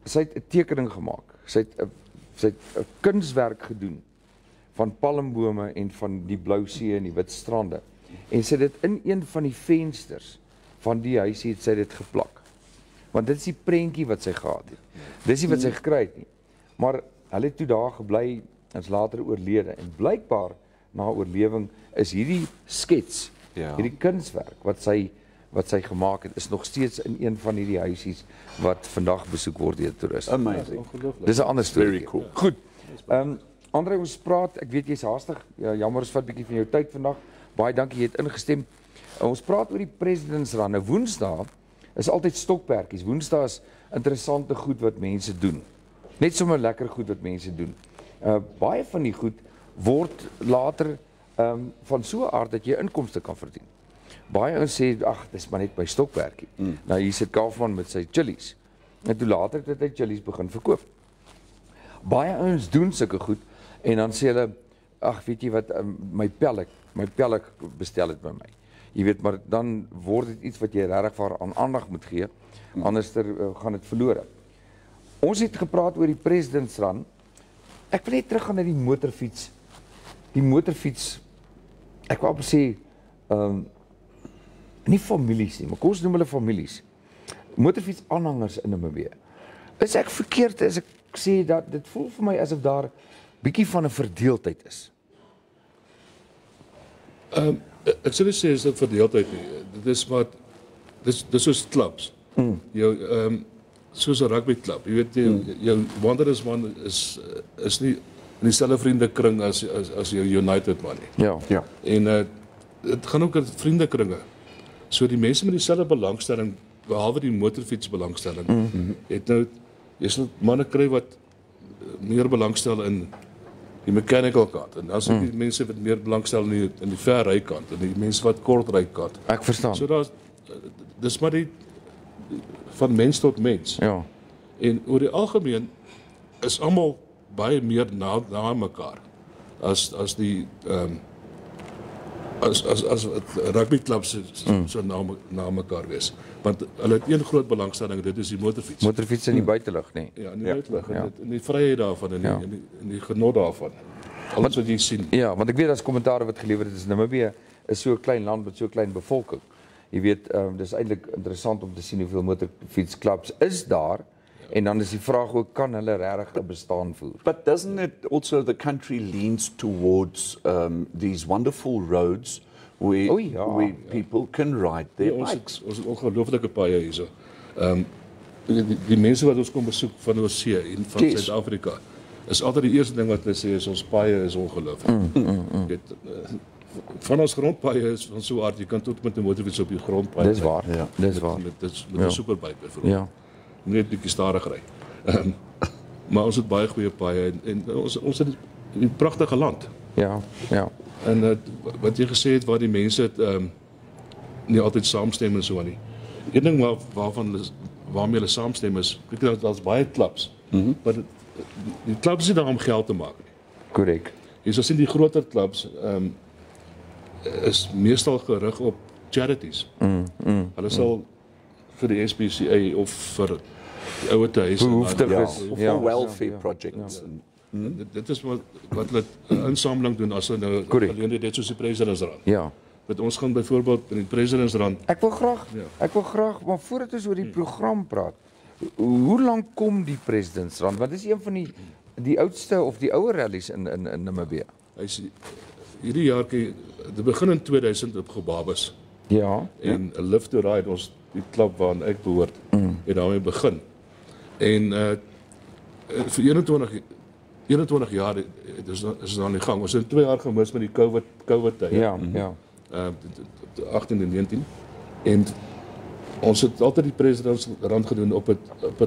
het 'n tekening gemaak. Sy het 'n kunswerk gedoen van palmbome en van die blou see en die wit strande. En sy het dit in een van die vensters van die huisie het sy dit geplak. Want dit is die prentjie wat sy gehad het. Dis nie wat sy gekry het nie. Maar hulle het toe daar gebly en is later oorlede. En blykbaar na oorlewing is hierdie skets, hierdie kunswerk wat sy gemaak het, is nog steeds in een van hierdie huisies wat vandag besoek word deur toeriste. Amazing. Dis 'n ander storie. Very cool. Goed. Andrei, ons praat, ek weet jy's haastig. Jammer, ons vat 'n bietjie van jou tyd vandag. Baie dankie, jy het ingestem. Ons praat oor die Presidentsrand. Nou Woensdae is altyd stokperdjies. Woensdae is interessante goed wat mense doen. Net sommer lekker goed wat mense doen. Baie van die goed word later van so 'n aard dat jy inkomste kan verdien. Baie ouens sê, ag, dis maar net by stokperdjie. Nou hier sit Kaufman met sy chillies. En toe later het hy chillies begin verkoop. Baie ouens doen sulke goed en dan sê hulle, ag, weet jy wat, my pelk bestel het by my. Jy weet, maar dan word dit iets wat jy regtig aan aandag moet gee, anders gaan dit verlore. Ons het gepraat oor die Presidentsrand. Ek wil net teruggaan na die motorfiets. Die motorfiets, ek wou sê, nie families nie, maar kom ons noem hulle families. Motorfiets aanhangers in Namibië. Is ek verkeerd as ek sê dat dit voel vir my asof daar bietjie van 'n verdeeldheid is? Ek sou sê is dit verdeeldheid nie. Dit is maar dis soos clubs. Jou soos 'n rugbyklub. Jy weet jou Wanderers man is nie in dieselfde vriendekring as jou United man nie. Ja. En dit gaan ook oor vriendekringe. So die mense met dieselfde belangstelling, behalwe die motorfiets belangstelling, het nou jy sal manne kry wat meer belangstel in die mechanical kant en dan is die mense wat meer belangstel in die verry kant en die mense wat kort ry kant. Ek verstaan. So dis maar die van mens tot mens. Ja. En oor die algemeen is almal baie meer na mekaar as die as rugbyklubs so na mekaar wees. Want hulle het een groot belangstelling, dit is die motorfiets. Motorfiets in die buitelug, nee. Ja, in die buitelug. En die vryheid daarvan en die genot daarvan. Alles wat jy sien. Ja, want ek weet as kommentaar wat gelewer is, Namibië is so 'n klein land met so 'n klein bevolking. Jy weet, dis eintlik interessant om te sien hoeveel motorfietsklubs is daar. En dan is die vraag ook, kan hulle regtig 'n bestaan voer? But doesn't it also, the country leans towards these wonderful roads where people can ride their bikes? Ons het ongelooflike paaie hierso. Die mense wat ons kom besoek van oorsee en van Suid-Afrika, is altyd die eerste ding wat hulle sê is ons paaie is ongelooflik. Van ons grondpaaie is van so aard, jy kan tot met 'n motorfiets op die grondpaaie. Dis waar, ja. Dis waar. Met 'n superbike byvoorbeeld. Ja. Net 'n bietjie stadig ry. Maar ons het baie goeie paaie en ons het 'n pragtige land. Ja. En wat jy gesê het waar die mense het nie altyd saamstem en so aan nie. Een ding waarmee hulle saamstem is, kyk daar's baie klubs. Maar die klubs is nie daar om geld te maak nie. Korrek. Jy sal sien die groter klubs is meestal gerig op charities. Hulle sal vir die SPCA of vir die ouete huise of for welfare projects. Dit is wat hulle 'n insameling doen as hulle nou geleenthede het soos die Presidentsrand. Ja. Met ons gaan byvoorbeeld in die Presidentsrand. Ek wil graag, maar voordat ons oor die program praat, hoe lank kom die Presidentsrand? Want dit is een van die oudste of die ouer rallies in Namibië. Hierdie jaar, dit begin in 2000 op Gebabes. Ja. En Live to Ride, ons die klub waaraan ek behoort, het daarmee begin. En vir 21 jaar is dit aan die gang. Ons het 2 jaar gemis met die COVID tyd. Ja. 18 en 19. En ons het altyd die Presidentsrand gedoen op 'n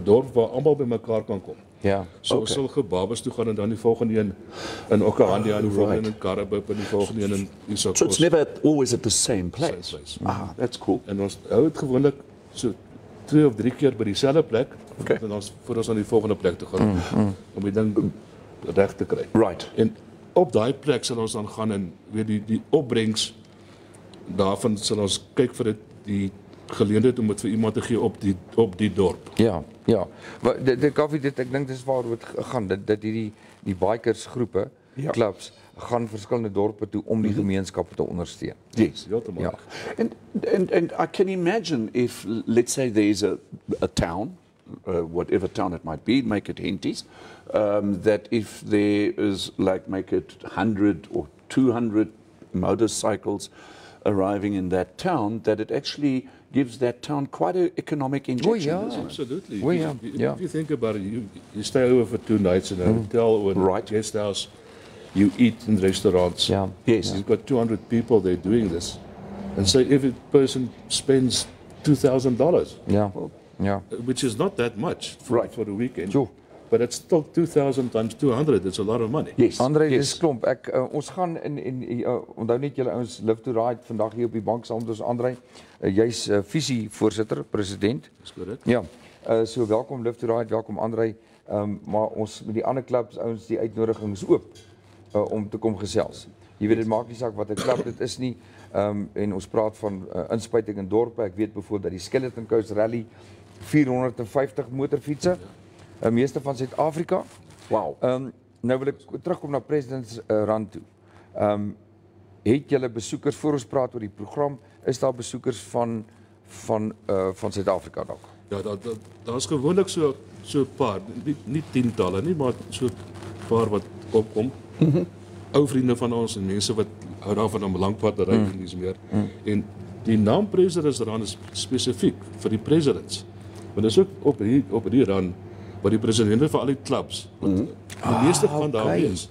dorp waar almal bymekaar kan kom. Ja. So ons sal Gebabes toe gaan en dan die volgende een in Okahandja en die volgende een in Karoo en die volgende een in Isokos. So it's never always at the same place. That's cool. En ons hou dit gewoonlik so 2 of 3 keer by dieselfde plek. En dan voor ons aan die volgende plek toe gaan om die ding reg te kry. Right. En op daai plek sal ons dan gaan en weet die opbrengs daarvan sal ons kyk vir die geleentheid om dit vir iemand te gee op die dorp. Ja. Die koffie dit ek dink dis waaroor dit gaan dat hierdie bikersgroepe, clubs gaan verskillende dorpe toe om die gemeenskappe te ondersteun. Yes. Ja. And I can imagine if, let's say there's a town, whatever town it might be, make it Henties, that if there is, make it 100 or 200 motorcycles arriving in that town, that it actually gives that town quite an economic injection. Oh, yeah. Absolutely. If you think about it, you stay over for 2 nights in a hotel or in a guest house, you eat in restaurants. Yeah. Yes. You've got 200 people there doing this. and say every person spends $2,000, Ja. Ja. which is not that much Right. for the weekend. Sure. But it's still 2,000 times 200. It's a lot of money. Yes. André, yes. dis klomp. Ons gaan onthou net julle ouens Live to Ride vandag hier op die bank saam met ons André. Jy's visievoorsitter, president. Is correct. Ja. So welkom Live to Ride, welkom André. Maar ons met die ander klubs ouens die uitnodiging is oop om te kom gesels. Jy weet dit maak nie saak wat 'n klub dit is nie. En ons praat van inspuiting in dorpe. Ek weet byvoorbeeld dat die Skeleton Coast Rally 450 motorfietsse, meeste van Suid-Afrika. Wow. Nou wil ek terugkom na President's Rand toe. Het julle besoekers voor ons praat oor die program, is daar besoekers van Suid-Afrika dalk? Ja, daar's gewoonlik so 'n paar, nie tientalle nie, maar so 'n paar wat opkom. Ou vriende van ons en mense wat hou daarvan om langpad te ry en dis meer. En die naam President's Run is spesifiek vir die presidents. Want dit is ook op hierdie run wat die presidente van al die clubs, wat die meeste van daar is.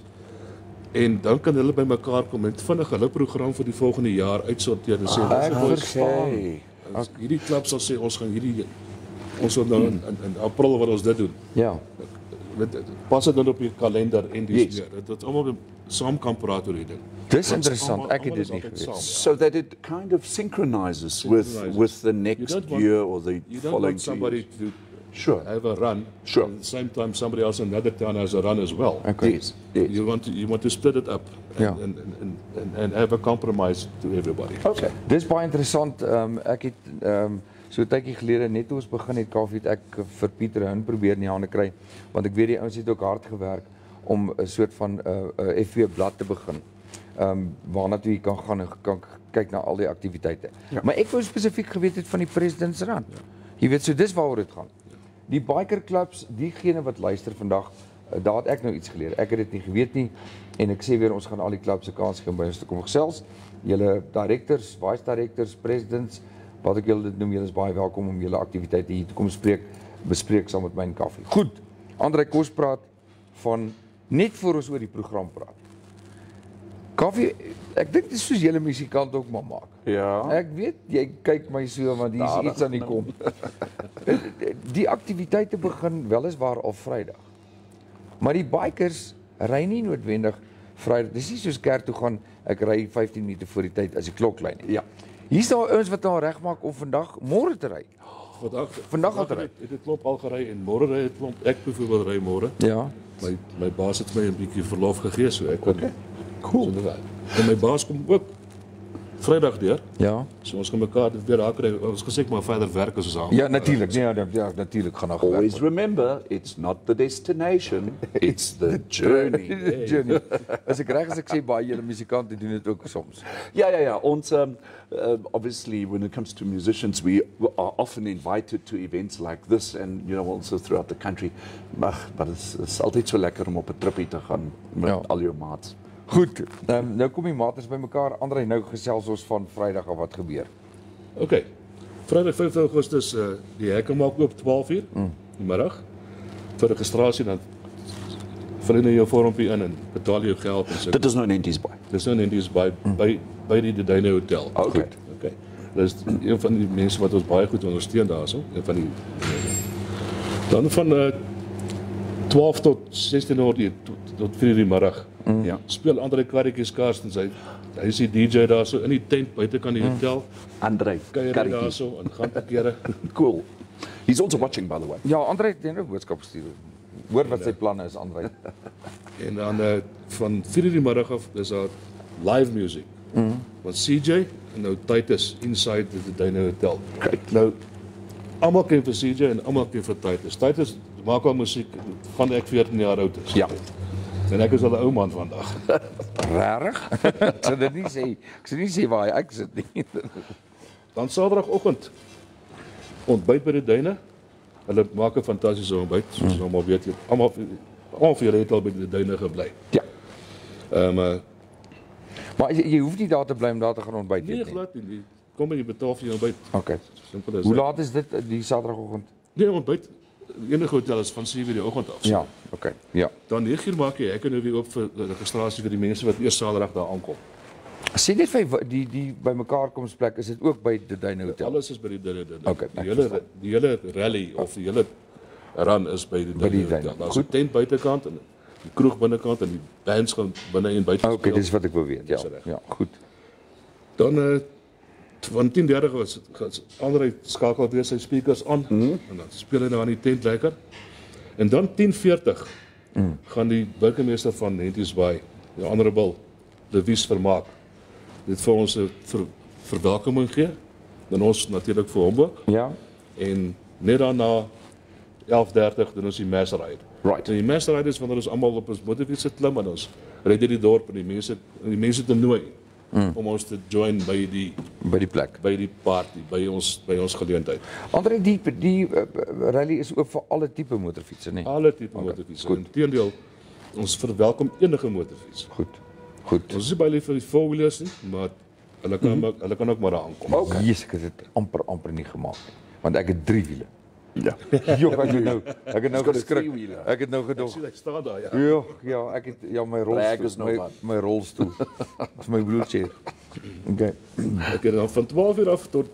En dan kan hulle bymekaar kom en vinnig hulle program vir die volgende jaar uitsorteer en sê as hierdie klub sal sê ons gaan ons wil nou in April wat ons dit doen. Ja. Pas dit dan op die kalender en dis meer. Dat almal saam kan praat oor hierdie ding. Dis interessant. Ek het dit nie geweet. So that it kind of synchronizes with the next year or the You don't following want somebody to Sure. have a run. Sure. At the same time, somebody else in another town has a run as well. Okay. Yes. Yes. You want to split it up Ja. and have a compromise to everybody. Okay. Dis baie interessant. Ek het so 'n tydjie gelede net toe ons begin het koffie, het ek vir Pieter Hun probeer in die hande kry, want ek weet die ouens het ook hard gewerk om 'n soort van FV blad te begin. Waarna toe jy kan gaan en kan kyk na al die aktiwiteite. Ja. Maar ek wou spesifiek geweet het van die President's Run. Jy weet, so dis waaroor dit gaan. Die biker clubs, diegene wat luister vandag, daar het ek nou iets geleer. Ek het dit nie geweet nie en ek sê weer ons gaan al die clubs se kans gee om by ons te kom gesels. Julle directors, vice directors, presidents, wat ek julle dit noem, julle is baie welkom om julle aktiwiteite hier te kom bespreek saam met my en koffie. Goed. André Kos praat van net voor ons oor die program praat. Koffie, ek dink dis soos julle musikant ook maar maak. Ja. Ek weet jy kyk my so want hier is iets aan die kom. Die aktiwiteite begin weliswaar al Vrydag. Maar die bikers ry nie noodwendig Vrydag. Dis nie soos kerk toe gaan, ek ry 15 minute voor die tyd as die klok lui nie. Ja. Hier's daar ouens wat nou regmaak om môre te ry. Vandag al te ry. Het dit klop al gery en môre ry dit klop. Ek byvoorbeeld ry môre. Ja. My baas het my 'n bietjie verlof gegee so ek kan cool. En my baas kom ook Vrydag deur. Ja. So ons gaan mekaar weer daar kry. Ons gesê maar verder werk as ons aan. Ja, natuurlik. Nee, ja, natuurlik gaan daar gewerk Always word. remember, it's not the destination, it's the journey. Journey. As ek reg as ek sê baie julle musikante doen dit ook soms. Yeah. Ons, obviously, when it comes to musicians, we are often invited to events like this, and also throughout the country. Maar it's altyd so lekker om op 'n trippie te gaan met al jou maats. Goed, nou kom die maters bymekaar. André, nou gesels ons van Vrydag af wat gebeur. Okay. Vrydag 5 Augustus die hekke maak oop 12:00 die middag. Vir registrasie dan vul jy jou vormpie in en betaal jou geld en so. Dit is nou net iets by. Dis nou net iets by die Duine Hotel. Okay. Okay. Dis een van die mense wat ons baie goed ondersteun daarso, een van die dan van 12 tot 16:00 tot 4:00 die middag. Ja. Speel André karretjies Karstens. Hy is die DJ daarso in die tent buitekant die hotel. André, Kuier daarso en gaan te kere. Cool. He's also watching, by the way. Ja, André het nou 'n boodskap gestuur. Hoor wat sy planne is, André. En dan van 4:00 die middag af is daar live music. Want CJ en nou Titus inside the Duine Hotel. Kyk. Nou almal ken vir CJ en almal ken vir Titus. Titus maak al musiek van ek 14 jaar oud is. Ja. En ek is al 'n ou man vandag. Rarig? Ek sou dit nie sê. Ek sou nie sê waar ek sit nie. Dan Saterdagoggend ontbyt by die Duine. Hulle maak 'n fantastiese ontbyt, soos ons almal weet. Almal vir julle het al by die Duine gebly. Ja. Maar jy hoef nie daar te bly om daar te gaan ontbyt Nee, nie. glad nie. Kom jy betaal vir jou ontbyt. Okay. Simpel as Hoe dit. laat is dit die Saterdagoggend? Nee, ontbyt. Enige hotel is van 7:00 die oggend af. So. Ja, okay. Ja. Dan 9:00 maak jy hekke nou weer oop vir registrasie vir die mense wat eers Saterdag daar aankom. Sê net vir my, die bymekaarkomsplek, is dit ook by die Duine Hotel? Alles is by die Duine. Okay, die hele rally of die hele run is by die Duine Hotel. Daar's 'n tent buitekant en die kroeg binnekant en die bands gaan binne en buite speel. Okay, dis wat ek wil weet. Ja, goed. Dan van 10:30 was André skakel weer sy speakers aan en dan speel hy daar aan die tent lekker. En dan 10:40 gaan die burgemeester van Henties Bay, die Honorable Louise Vermaak, dit vir ons 'n verwelkoming gee. Dan ons natuurlik vir hom ook. Ja. En net daarna 11:30 doen ons die mass ride. Right. En die mass ride is wanneer ons almal op ons motorfiets klim en ons ry deur die dorp en die mense te nooi om ons te join by die plek. by die party, by ons geleentheid. André, die rally is ook vir alle tipe motorfietsse, nee? Alle tipe motorfietsse. Inteendeel, ons verwelkom enige motorfiets. Goed. Ons is baie lief vir die four-wheelers nie, maar hulle kan ook maar daar aankom. Okay. Jesus, ek het dit amper nie gemaak nie, want ek het 3 wiele. Ja. Jo, ek het nou geskrik. Ek het nou Ek gedog. sien hy staan daar, ja. Ja, ek het my Brag is rolstoel, nou wat. my rolstoel. Dis my wheelchair. Okay. Ek het dan van 12:00 af tot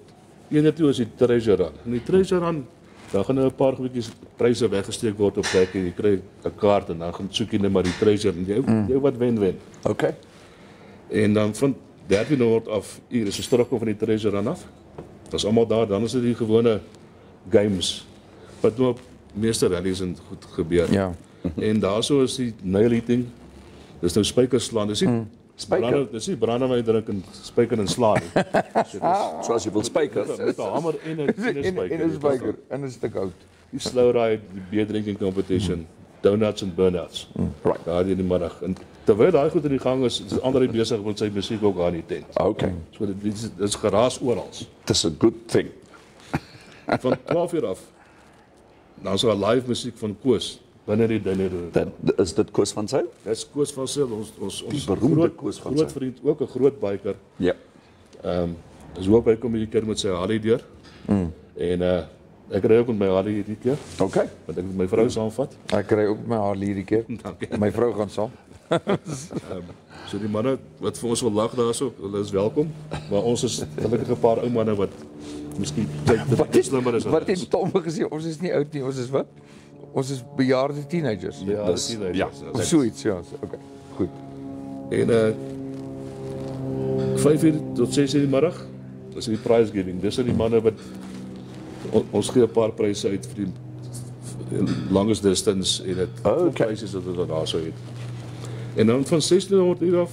1:00 toe is die treasure run. En die treasure run, dan gaan 'n paar goedjies pryse weggesteek word op plekke. Jy kry 'n kaart en dan gaan soek jy net maar die treasure en jy wat wen. Okay. En dan van 13:00 af, hier is ons terugkom van die treasure run af. Dis almal daar, dan is dit die gewone games wat nou op meeste rallies en goed gebeur. Ja. En daarso is die nail eating. Dis nou spykers slaan. Dis nie Spyker. Dis nie brandewyn drink en spyker en slaan nie. So as jy wil spyker. Met 'n hamer en 'n spyker. En 'n spyker en 'n stuk hout. Die slow ride, die beer drinking competition, donuts en burnouts. Right. Daar in die middag. En terwyl daai goed in die gang is André besig met sy musiek ook aan die tent. Okay. So dit is geraas oral. Dis a good thing. Van 12:00 af. Dan so 'n live musiek van Koos binne die dinner. Is dit Koos van Sail? Dis Koos van Sail, ons beroemde Koos van groot Sail. vriend, ook 'n groot biker. Ja. Dis hoop hy kom hierdie keer met sy Harley deur. En ek ry ook met my Harley hierdie keer, Okay. want ek met my vrou saamvat. Ek kry ook my haar hierdie keer. Dankie. My vrou gaan saam. So die manne wat vir ons wil lag daarso, hulle is welkom, maar ons is gelukkig 'n paar ou manne wat miskien slimmer is. Wat het Tom gesê? Ons is nie oud nie, ons is wat? Ons is bejaarde teenagers. Ja, dis ja. Of so iets, ja. Okay. Goed. En 5:00 tot 6:00 die middag is die prize giving. Dis die manne wat ons gee 'n paar pryse uit vir die longest distance en dit. Okay. Pryse wat hulle daar sou het. En dan van 16:00 af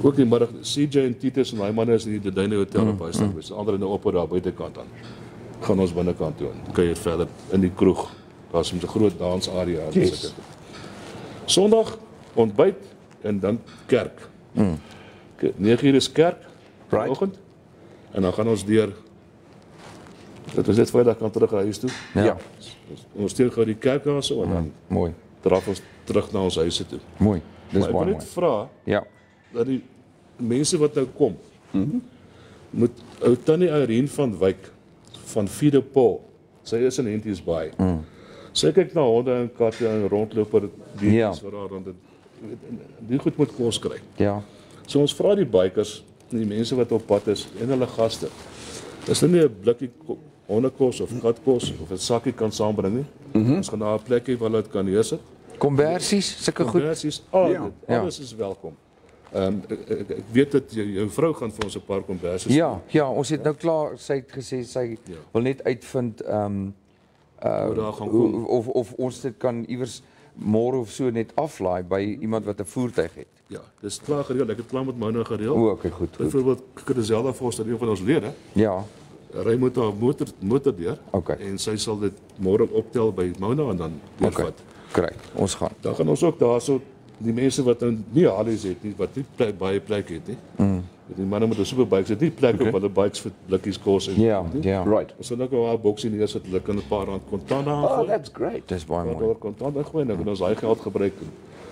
ook die middag CJ en Titus en daai manne is in die Duine Hotel op huis gewees. Ander nou op daar buitekant aan. Gaan ons binnekant toe en kuier verder in die kroeg. Daar's 'n groot dansarea en sulke. Sondag ontbyt en dan kerk. 9:00 is kerk vanoggend. En dan gaan ons deur. Dit is net Vrydag kan terug huis toe. Ja. Ons steek gou die kerk daar so en dan Mooi. draf ons terug na ons huise toe. Mooi. Dis Maar ek wil baie net mooi. vra Ja. dat die mense wat nou kom, moet ou Tannie Irene van Wyk van Vryburg, sy is in Henties Bay. Sy kyk na honde en katte en rondloper diertjies wat daar rond dit. Die goed moet kos kry. Ja. So ons vra die bikers, die mense wat op pad is en hulle gaste. Dis nie 'n blikkie hondekos of katkos of 'n sakkie kan saambring nie. Ons gaan na 'n plekkie waar hulle dit kan neersit. Kombersies, sulke goed. Kombersies, Ja. alles is welkom. Ek weet dat jou vrou gaan vir ons 'n paar kombersies. Ja, ons het nou klaar, sy het gesê sy wil net uitvind Hoe daar gaan kom. of ons dit kan iewers môre of so net aflaai by iemand wat 'n voertuig het. Ja, dis klaar gereël. Ek het klaar met Mona gereël. O, okay, goed. Byvoorbeeld Christelda Foster, een van ons lede, Ja. ry met haar motor deur. Okay. En sy sal dit môre optel by Mona en dan deurvat. Kry. Ons gaan. Dan gaan ons ook daarso die mense wat nou nie Harleys het nie, wat nie baie plek het nie. Die manne met 'n superbikes het nie plek op hulle bikes vir blikkies kos en Ja, nie. ja. Right. Ons sal ook 'n boksie neersit, hulle kan 'n paar rand kontant daar Oh, gooi. that's great. Dis baie Wat mooi. oor kontant ingooi en dan kan ons daai geld gebruik en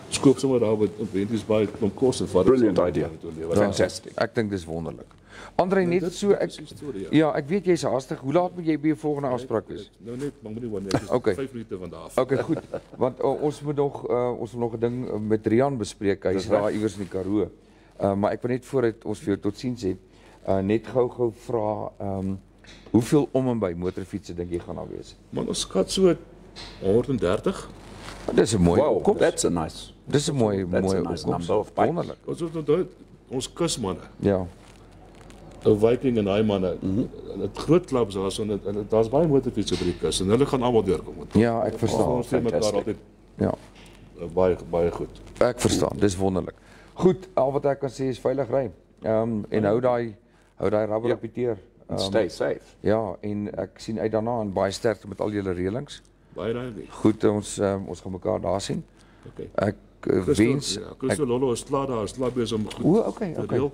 skoop sommer daar op Henties Bay klomp kos en vat dit Brilliant sommer idea. na toe lewer. Fantastic. Ek dink dis wonderlik. André, net dit so ek is die storie, ja. ja, ek weet jy's haastig. Hoe laat moet jy by jou volgende afspraak wees? Nou net, maar moenie wanneer ek is Okay. 5 minute van daar af. Okay, goed. Want ons moet nog ons wil nog 'n ding met Riaan bespreek. Hy's daar iewers in die Karoo. Maar ek wil net voordat ons vir jou totsiens sê, net gou vra, hoeveel om en by motorfietsse dink jy gaan daar wees? Man, ons skat so 130. Dis 'n mooi Wow, opkoms. that's a nice. Dis 'n mooi That's a nice opkoms. number of bikes. Wonderlik. Ons het onthou, ons kusmanne, Ja. 'n Viking en daai manne, het groot klubs daarso en daar's baie motorfietsse op die kus en hulle gaan almal deurkom. Ja, ek verstaan. Ons sien mekaar fantastic. altyd Ja. baie goed. Ek verstaan. Dis wonderlik. Goed, al wat ek kan sê is veilig ry. En hou daai rubber op die teer. Stay safe. Ja, en ek sien uit daarna en baie sterkte met al julle reëlings. Baie dankie. Goed, ons gaan mekaar daar sien. Okay. Ek wens Ja, Christo Lolo is klaar daar, is klaar besig om goed okay. te reël.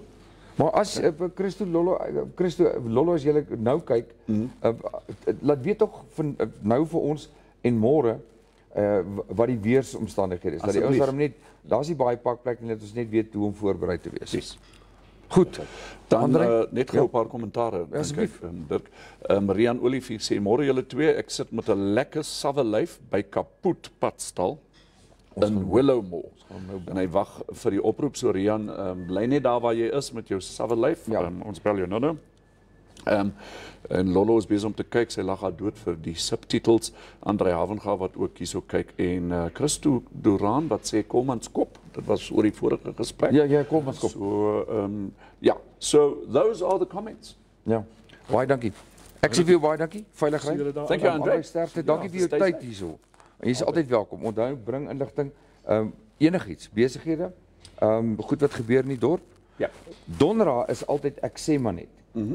Maar as Christo Lolo as jy nou kyk, laat weet tog van nou vir ons en môre wat die weersomstandighede is. Dat die ouens daarom net, daar's nie baie parkplek nie, dat ons net weet hoe om voorberei te wees. Yes. Goed. Dan André? net gou 'n paar kommentare. asseblief. Dirk. Riaan Olivier sê môre julle twee, ek sit met 'n lekker sawwe lyf by Kaput Padstal in Willowmore. En hy wag vir die oproep, so Riaan, bly net daar waar jy is met jou sawwe lyf. Ja. Ons bel jou nou. En Lolo is besig om te kyk, sy lag haar dood vir die subtitels. André Havenga wat ook hierso kyk en Christo Duran wat sê Kommanskop. Dit was oor die vorige gesprek. Ja, kom ons kom. So ja, so those are the comments. Ja. Baie dankie. Ek sê vir jou baie dankie. Veilig ry. Thank you, André. Baie sterkte. Dankie vir jou stay tyd safe. hierso. En jy is altyd welkom. Onthou, bring inligting, enigiets, besighede, goed wat gebeur in die dorp. Ja. Donderdag is altyd ek sê maar net.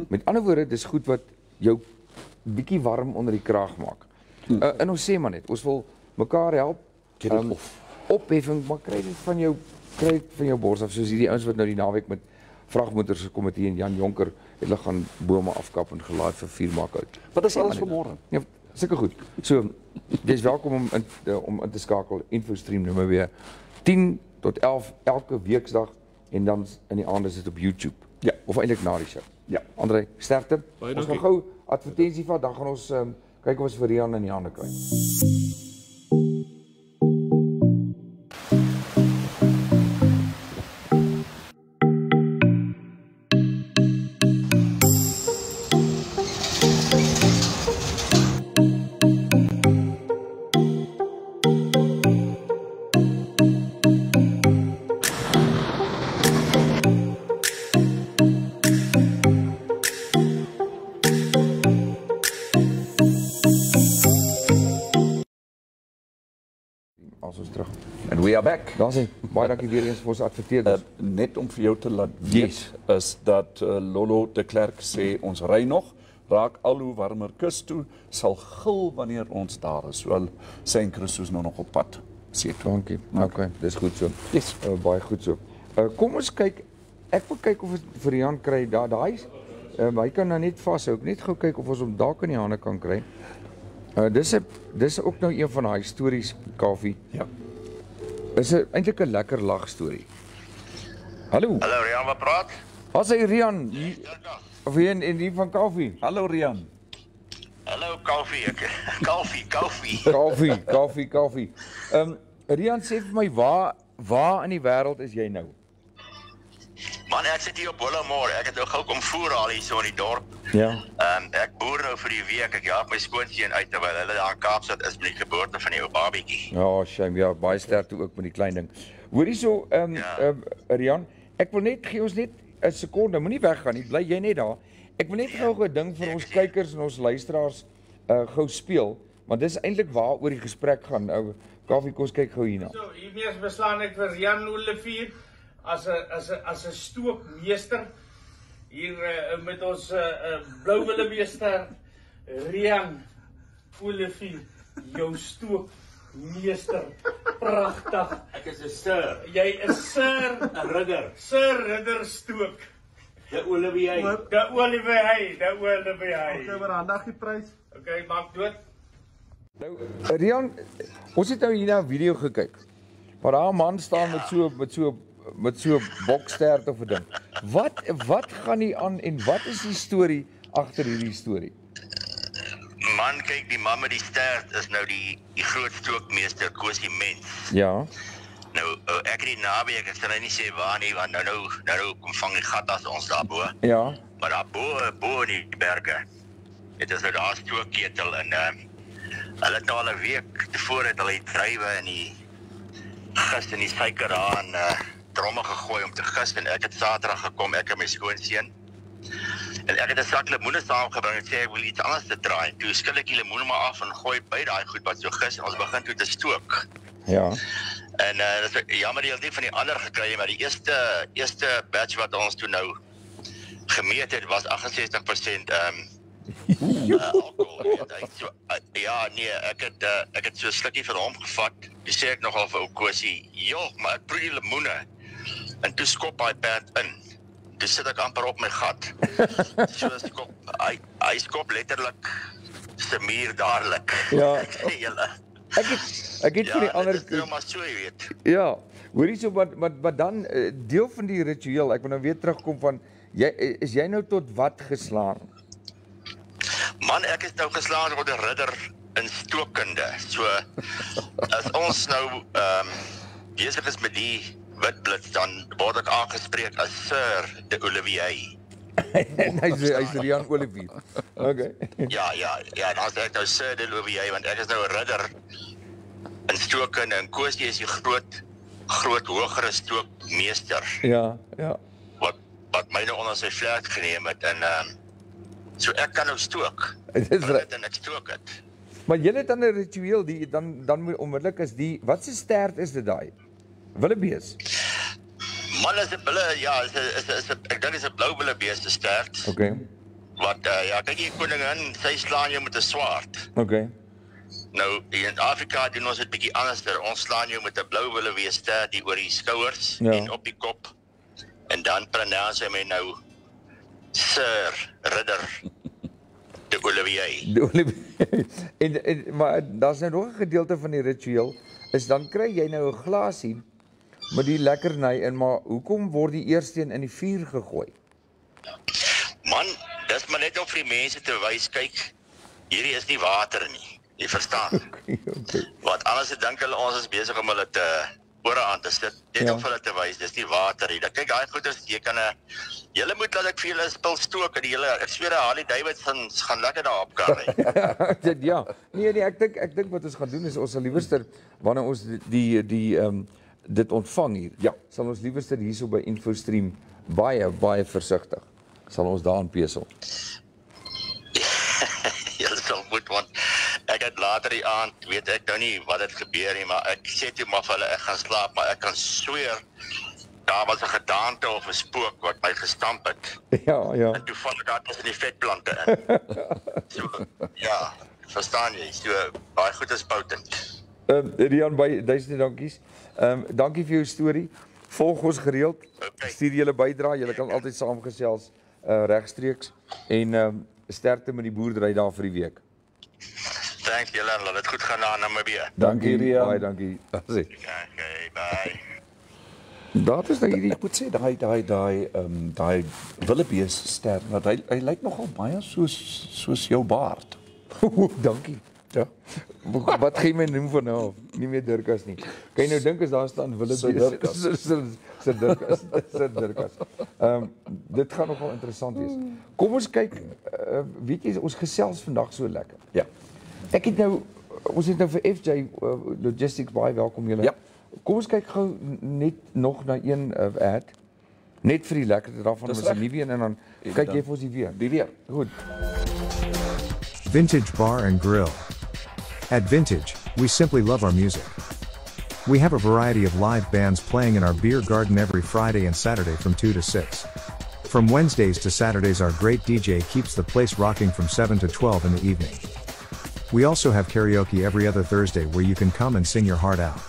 Met ander woorde, dis goed wat jou bietjie warm onder die kraag maak. En ons sê maar net, ons wil mekaar help. Get it off. Opheffing, maar kry dit van jou bors af, soos hierdie ouens wat nou die naweek met vragmotors gekom het hier in Jan Jonker, hulle gaan bome afkap en gelaai vir vuur maak uit. Wat is alles vir môre? Ja, seker goed. So, jy's welkom om in te skakel Infostream Namibia 10 tot 11 elke weeksdag en dan in die aand is dit op YouTube. Ja. Of eintlik na die show. Ja. André, sterkte. Baie Ons gaan dankie. gou advertensie vat, dan gaan ons kyk of ons vir Riaan in die hande kry. As ons terug. And we are back. Daar sien, baie dankie weer eens vir ons adverteerders. Net om vir jou te laat weet is dat Lolo de Klerk sê ons ry nog, raak al hoe warmer kus toe, sal gil wanneer ons daar is. So sê en Christus nou nog op pad. Sê toe. Dankie. Okay, dis goed so. Yes. Baie goed so. Kom ons kyk. Ek wil kyk of ons vir Riaan kry. Daai hy kan nou net vashou. Ek net gou kyk of ons hom dalk in die hande kan kry. Dis ook nou een van daai stories, Koffie. Ja. Is eintlik 'n lekker lag storie. Hallo. Hallo Riaan, wat praat? Wat sê Riaan? Of hier in die van Koffie? Hallo Riaan. Hallo Koffie, Koffie. Riaan sê vir my waar in die wêreld is jy nou? Man, ek sit hier op Willowmore. Ek het nou gou kom voer al hier so in die dorp. Ja. Ek boer nou vir die week. Ek jaag my skoonseun uit terwyl hulle daar in Kaapstad is met die geboorte van die ou babietjie. Ja, shame. Ja, baie sterkte ook met die klein ding. Hoorie so, Riaan, ek wil net gee ons net 'n sekonde. Moenie weggaan nie. Bly jy net daar. Ek wil net gou 'n ding vir ons kykers en ons luisteraars gou speel, want dis eintlik waaroor die gesprek gaan. Koffie, kom ons kyk gou hierna. So, hiermee beslaan ek vir Riaan Olivier as 'n stookmeester hier met ons blouwillemeester Riaan Olivier, jou stookmeester. Pragtig. Ek is 'n sir, Jy is Sir 'n ridder, Ridder Stook. die Olivier. De Olivier. Okay, maar aandag die prys. Okay, maak dood. Nou, Riaan, ons het nou hier na 'n video gekyk. Waar daar 'n man staan met so 'n bokstert of 'n ding. Wat gaan hier aan en wat is die storie agter hierdie storie? Man, kyk, die man met die stert is nou die groot stookmeester Kosie Mens. Ja. Nou, ek ek het die naweek, ek sal nou nie sê waar nie, want nou kom vang die gat as ons daar bo. Ja. Maar daar bo in die berge, het is nou daar stookketel en hulle het nou al 'n week tevore het hulle die druiwe en die gis en die suiker daar in dromme gegooi om te gis en ek het Saterdag gekom, ek en my skoonseun. En ek het 'n sak lemoene saamgebring en sê ek wil iets anders te draai. Toe skil ek die lemoene maar af en gooi by daai goed wat so gis en ons begin toe te stook. Ja. En dis jammer jy het nie van die ander gekry, maar die eerste batch wat ons toe nou gemeet het was 68% alcohol. Ja, nee, ek het so 'n slukkie van hom gevat. Toe sê ek nogal vir ou Kosie, "Joh, maar ek proe die lemoene." En toe skop hy perd in. Toe sit ek amper op my gat. So skop hy skop letterlik se muur dadelik. Ja. Julle. Ek het vir die ander dit is nou maar so, jy weet. Ja. Hoorie so wat dan deel van die ritueel, ek wil nou weer terugkom van is jy nou tot wat geslaan? Man, ek is nou geslaan word 'n ridder in stookkunde. So as ons nou besig is met die witblits, dan word ek aangespreek as Sir de Olivier. En hy's Riaan Olivier. Okay. Ja, dan sê ek nou Sir de Olivier, want ek is nou 'n ridder in stookkunde en Kosie is die groot hogere stookmeester. Ja. Wat my nou onder sy vlerk geneem het en so ek kan nou stook. Dit is reg. En ek stook dit. Maar jy het dan 'n ritueel dan moet onmiddellik is die wat se stert is dit daai? Willebees. Man, is 'n bulle, ja, ek dink is 'n blou willebees te stert. Okay. Wat ja, kyk die koningin, sy slaan jou met 'n swaard. Okay. Nou in Afrika doen ons dit bietjie anderster. Ons slaan jou met 'n blou willebees stert hier oor die skouers en op die kop. En dan pronounce hy my nou Sir Ridder de Olivier. De Olivier. Maar daar's nou nog 'n gedeelte van die ritueel is dan kry jy nou 'n glasie met die lekkerny in, maar hoekom word die eerste een in die vuur gegooi? Man, dis maar net om vir die mense te wys, kyk, hierdie is nie water nie. Jy verstaan? Okay. Want anders dink hulle ons is besig om hulle te ore aan te sit. Net om vir hulle te wys, dis nie water nie. Dan kyk daai goeders, jy kan julle moet laat ek vir julle spil stook en die hele ek sweer Harley Davidson gaan lekker daar op kar ry. Ja. Nee, ek dink wat ons gaan doen is ons sal liewerster wanneer ons dit ontvang hier. Ja, sal ons liewerster hierso by Infostream baie versigtig sal ons daaraan pesel. Julle sal moet, want ek het later die aand, weet ek nou nie wat het gebeur nie, maar ek sê toe maar vir hulle ek gaan slaap, maar ek kan sweer daar was 'n gedaante of 'n spook wat my gestamp het. Ja. En toe val ek daar tussen die vetplante in. So, ja, verstaan jy? So baie goed is potent. Riaan, baie duisende dankies. Dankie vir jou storie. Volg ons gereeld. Okay. Stuur julle bydrae. Julle kan altyd saamgesels regstreeks en sterkte met die boerdery daar vir die week. Thanks julle en laat dit goed gaan na Namibia. Dankie Riaan. Baie dankie. Okay, bye. Dat is nou hierdie Ek moet sê daai willebees ster, want hy lyk nogal baie soos jou baard. Dankie. Ja. Wat gee my noem van nou? Nie meer Dirkas nie. Kan jy nou dink as daar staan willebees? Sir Dirkas. Dit gaan nogal interessant wees. Kom ons kyk, weet jy ons gesels vandag so lekker. Ja. Ons het nou vir FJ Logistics baie welkom julle. Ja. Kom ons kyk gou net nog na een ad. Net vir die lekkerte daarvan was er nie weer en dan kyk jy vir ons die weer. Die weer. Goed. Vintage Bar and Grill. At Vintage, we simply love our music. We have a variety of live bands playing in our beer garden every Friday and Saturday from 2 to 6. From Wednesdays to Saturdays, our great DJ keeps the place rocking from 7 to 12 in the evening. We also have karaoke every other Thursday where you can come and sing your heart out.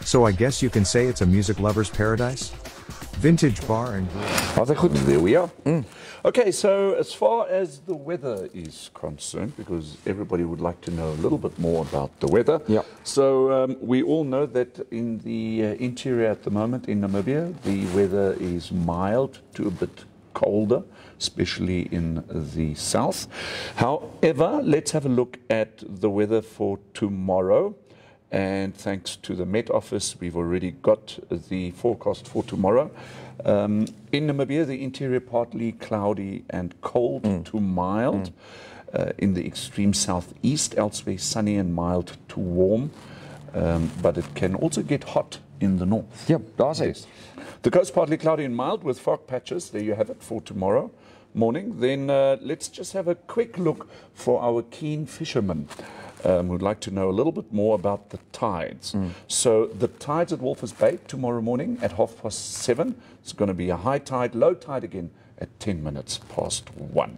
So I guess you can say it's a music lover's paradise? Vintage Bar and Grill. There we are. Okay, so as far as the weather is concerned, because everybody would like to know a little bit more about the weather. Yeah. So we all know that in the interior at the moment in Namibia, the weather is mild to a bit colder, especially in the south. However, let's have a look at the weather for tomorrow. And thanks to the Met Office, we've already got the forecast for tomorrow. In Namibia, the interior partly cloudy and cold to mild. In the extreme southeast, elsewhere sunny and mild to warm. But it can also get hot in the north. Yep, that's it. The coast partly cloudy and mild with fog patches. There you have it for tomorrow morning. Then let's just have a quick look for our keen fishermen. We'd like to know a little bit more about the tides. So the tides at Walvis Bay tomorrow morning at 7:30. It's going to be a high tide, low tide again at 10 minutes past 1.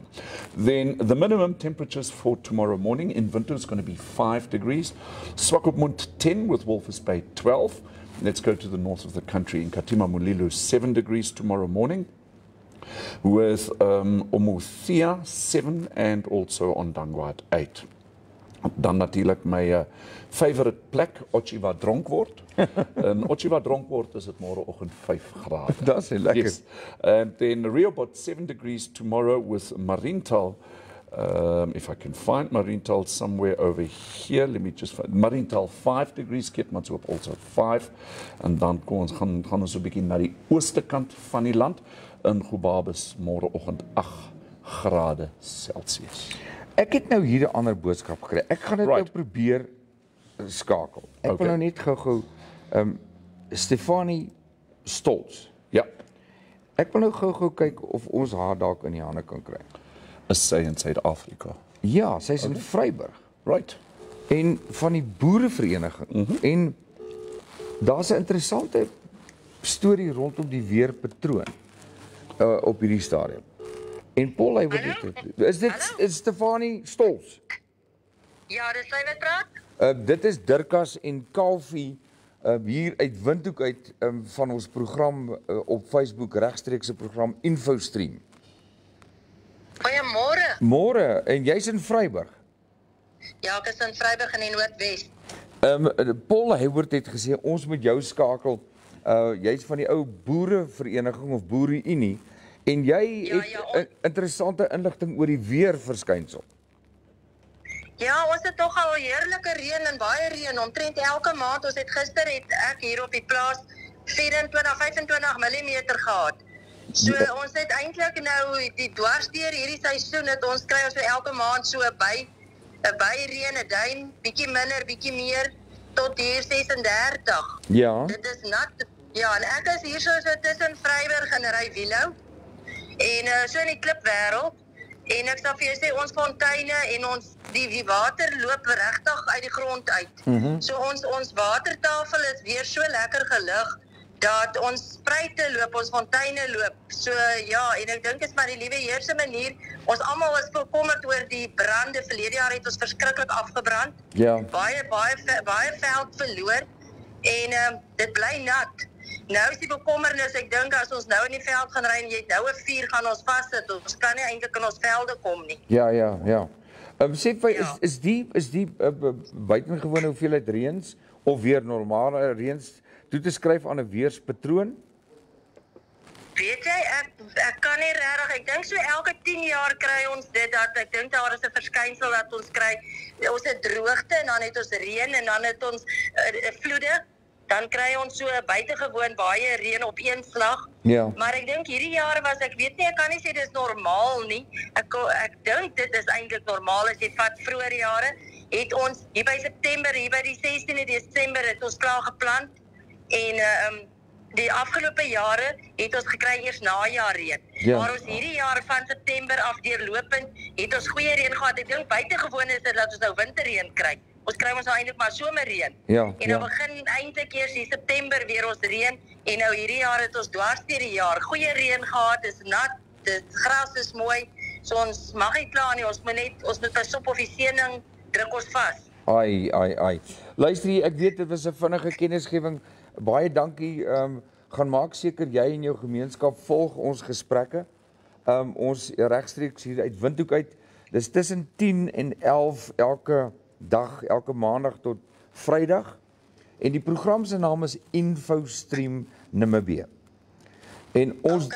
Then the minimum temperatures for tomorrow morning in winter is going to be 5 degrees. Swakopmund 10 with Walvis Bay 12. Let's go to the north of the country. In Katima Mulilo 7 degrees tomorrow morning. With Omuthia 7 and also on Dangwa 8. Dan natuurlijk my favorite plek, Otjiwa Dronkwort. In Otjiwa Dronkwort is het morgenoggend 5 grade. That's lekker. Yes. And then Rehoboth 7 degrees tomorrow with Mariental. If I can find Mariental somewhere over here, let me just find Mariental 5 degrees, Keetmanshoop also 5. En dan gaan ons 'n bietjie na die ooste kant van die land. In Gobabis morgenoggend 8 grade Celsius. Ek het nou hier 'n ander boodskap gekry. Ek gaan dit nou probeer skakel. Ek wil nou net gou-gou Stefanie Stolz. Ja. Ek wil nou gou-gou kyk of ons haar dalk in die hande kan kry. Is sy in Suid-Afrika? Ja, sy is in Vryburg. Right. En van die boerevereniging. En daar's 'n interessante storie rondom die weerpatroon op hierdie stadium. En Paul, hy is dit Stefanie Stolz? Ja, dis sy wat praat. Dit is Dirkas en Kalfie hier uit Windhoek uit van ons program op Facebook, regstreekse program Infostream. Goeiemôre. Môre, en jy's in Vryburg? Ja, ek is in Vryburg in die Noordwes. Paul Howard het gesê ons moet jou skakel. Jy's van die ou boerevereniging of boereunie en jy het interessante inligting oor die weerverskynsel. Ja, ons het toch al heerlike reën en baie reën omtrent elke maand. Ons het gister ek hier op die plaas 25 mm gehad. So ons het eintlik nou die dwarsdeur hierdie seisoen het ons kry ons elke maand so 'n by reën, 'n duim, bietjie minder, bietjie meer tot hier 36. Ja. Dit is nat. Ja, en ek is hier so tussen Vryburg en Rywilo. En so in die klipwêreld. En ek sal vir jou sê ons fonteine en die water loop regtig uit die grond uit. So ons watertafel is weer so lekker gelig dat ons spruite loop, ons fonteine loop. So ja, en ek dink is maar die liewe Heer se manier. Ons almal is bekommerd oor die brande. Verlede jaar het ons verskriklik afgebrand. Ja. Baie veld verloor en dit bly nat. Nou is die bekommernis, ek dink as ons nou in die veld gaan ry en jy het nou 'n vuur gaan ons vassit. Ons kan nie eintlik in ons velde kom nie. Ja. Sê vir is die buitengewone hoeveelheid reëns of weer normale reëns toe te skryf aan 'n weerspatroon? Weet jy, ek kan nie regtig, ek dink so elke 10 jaar kry ons dit dat ek dink daar is 'n verskynsel dat ons kry. Ons het droogte en dan het ons reën en dan het ons vloede. Dan kry ons so buitengewoon baie reën op een slag. Ja. Maar ek dink hierdie jaar was, ek weet nie, ek kan nie sê dis normaal nie. Ek dink dit is eintlik normaal as jy vat vroeër jare. Het ons hier by September, hier by die 16de Desember het ons klaar geplant. En die afgelope jare het ons gekry eers najaarreën. Ja. Maar ons hierdie jaar van September af deurlopend het ons goeie reën gehad. Ek dink buitengewoon is dit dat ons nou winterreën kry. Ons kry ons nou eintlik maar somerreën. Ja, en dan begin eintlik eers in September weer ons reën en nou hierdie jaar het ons dwars deur die jaar goeie reën gehad. Dis nat, die gras is mooi. So ons mag nie kla nie. Ons moet pas op die seëning druk ons vas. Ai. Luister hier, ek weet dit was 'n vinnige kennisgewing. Baie dankie. Gaan maak seker jy en jou gemeenskap volg ons gesprekke. Ons regstreeks hier uit Windhoek uit. Dis tussen 10 en 11 elke dag, elke maandag tot Vrydag. En die program se naam is Infostream Namibia. En ons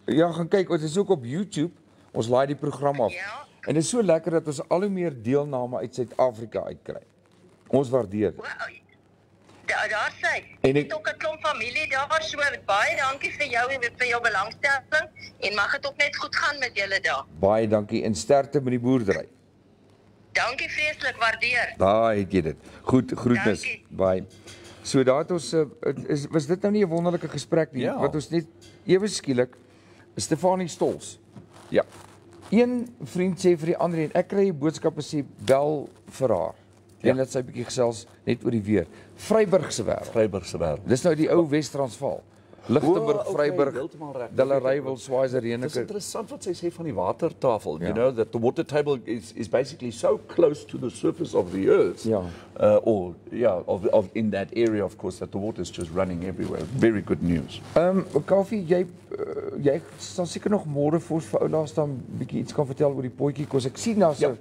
gaan kyk, ons is ook op YouTube. Ons laai die program af. Ja. En dit is so lekker dat ons al hoe meer deelname uit Suid-Afrika uitkry. Ons waardeer dit. Daar sê, En ek het ook 'n klomp familie daar, so baie dankie vir jou belangstelling en mag dit ook net goed gaan met julle daar. Baie dankie en sterkte met die boerdery. Dankie vreeslik, waardeer. Daar het jy dit. Goed, groetnis. Dankie. Baie. So daar het ons was dit nou nie 'n wonderlike gesprek nie, Ja. wat ons net ewe skielik Stefanie Stols. Ja. Een vriend sê vir die ander en ek kry 'n boodskap sê bel vir haar. Ja. En dat sy 'n bietjie gesels net oor die weer. Vryburg se wêreld. Vryburg se wêreld. Dis nou die ou Wes-Transvaal. Lichtenburg, Vryburg, heeltemal reg. Dillery wil Swaizer Dit is Reneke. interessant wat sy sê van die watertafel. Ja. You know that the water table is basically so close to the surface of the earth. Ja. Of in that area of course that the water is just running everywhere. Very good news. Koffie, jy sal seker nog môre vir ons vir oulaas dan bietjie iets kan vertel oor die potjie kos. Ek sien daar's 'n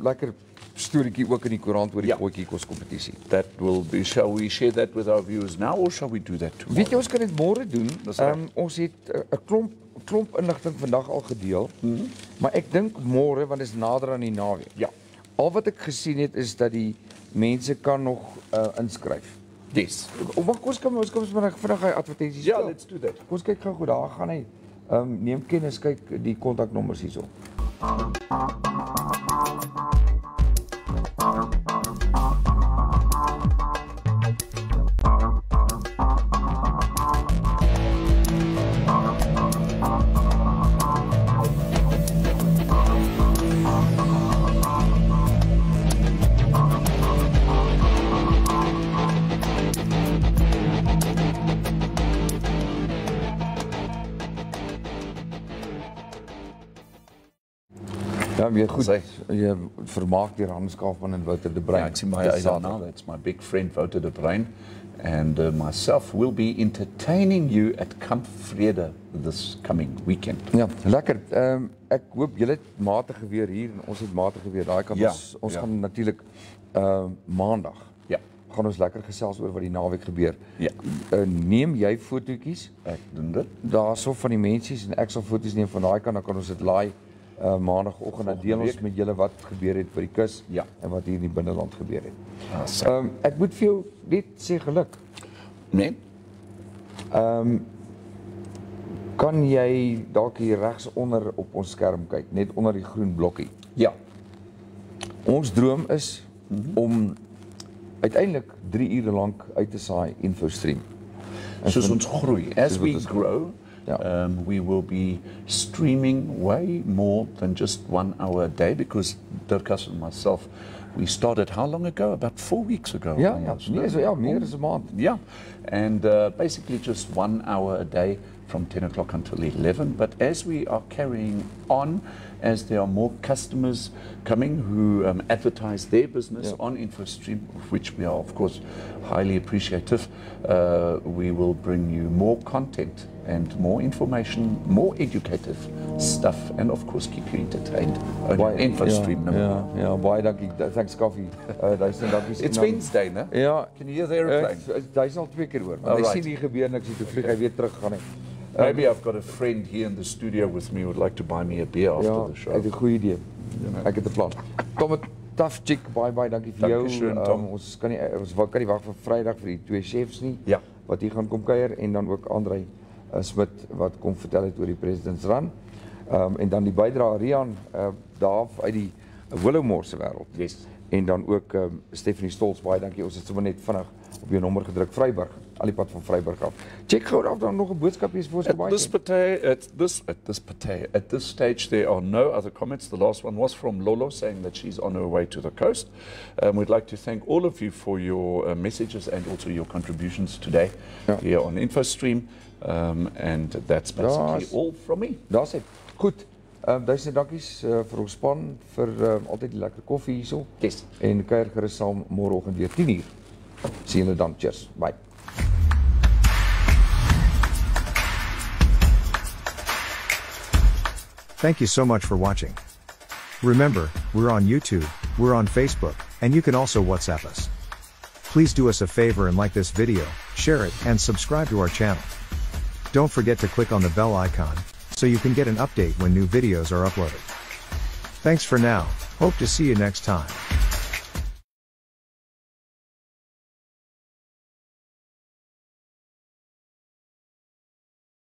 lekker storieetjie ook in die koerant oor die potjie kos kompetisie. That will be, shall we share that with our viewers now or shall we do that tomorrow? Weet jy ons kan dit môre doen. Reg. Ons het 'n klomp inligting vandag al gedeel. Maar ek dink môre want dit is nader aan die naweek. Ja. Al wat ek gesien het is dat die mense kan nog inskryf. Yes. Kom ons vinnig hy advertensies. Ja, speel. let's do that. Kom ons kyk gou goed, daar gaan hy. Neem kennis, kyk die kontaknommers hierso. Ja, weer goed. Jy vermaak deur Hans Kaufman en Wouter de Bruin. Yeah, it's in my eye now. That's my big friend Wouter de Bruin. And myself will be entertaining you at Kamp Vrede this coming weekend. Ja, lekker. Ek hoop julle het matige weer hier en ons het matige weer daai kant. Ja, Ons ja. gaan natuurlik maandag. Ja. Gaan ons lekker gesels oor wat die naweek gebeur. Ja. Neem jy fotootjies? Ek doen dit. Daarso van die mensies en ek sal foto's neem van daai kant, dan kan ons dit laai maandagooggend en deel ons met julle wat gebeur het by die kus en wat hier in die binneland gebeur het. Ek moet vir jou net sê geluk. Nee. Kan jy dalk hier regs onder op ons skerm kyk, net onder die groen blokkie? Ja. Ons droom is om uiteindelik 3 ure lank uit te saai Infostream. Soos ons groei, as we grow, we will be streaming way more than just 1 hour a day because Dirkas and myself, we started how long ago? About 4 weeks ago. Ja, meer as 'n maand. Yeah, and basically just 1 hour a day from 10 o'clock until 11. But as we are carrying on, as there are more customers coming who advertise their business on Infostream, of which we are of course highly appreciative, we will bring you more content and more information, more educative stuff, and of course keep you entertained on Infostream Namibia. Ja, baie dankie. Thanks Koffie. It's Wednesday, no? Ja. Can you hear the airplane? Hy is al 2 keer hoor. Want hy sien hier gebeur niks, toe vlieg hy weer terug gaan hy. Maybe I've got a friend here in the studio with me who would like to buy me a beer after the show. Ek het 'n goeie idee. Ek het 'n plan. Tom Mutavdzick, baie dankie vir jou. Dankie, Tom. Ons kan nie wag vir Vrydag vir die 2 chefs nie. Ja. Wat hier gaan kom kuier en dan ook Andrei Smit wat kom vertel het oor die Presidentsrun. En dan die bydrae Riaan daar uit die Willowmore se wêreld. Yes. En dan ook Stephanie Stols, baie dankie. Ons het sommer net vinnig op jou nommer gedruk, Vryburg, al die pad van Vryburg af. Check gou of daar nog 'n boodskap is vir ons verby. At this stage there are no other comments. The last one was from Lolo saying that she's on her way to the coast. We'd like to thank all of you for your messages and also your contributions today here on Infostream. And that's basically all from me. Daar's dit. Goed. Duisend dankies vir ons span, vir altyd die lekker koffie hierso. Yes. En kuier gerus saam môreoggend weer 10:00. Sien julle dan. Cheers. Bye. Thank you so much for watching. Remember, we're on YouTube, we're on Facebook, and you can also WhatsApp us. Please do us a favor and like this video, share it, and subscribe to our channel. Don't forget to click on the bell icon, so you can get an update when new videos are uploaded. Thanks for now, hope to see you next time.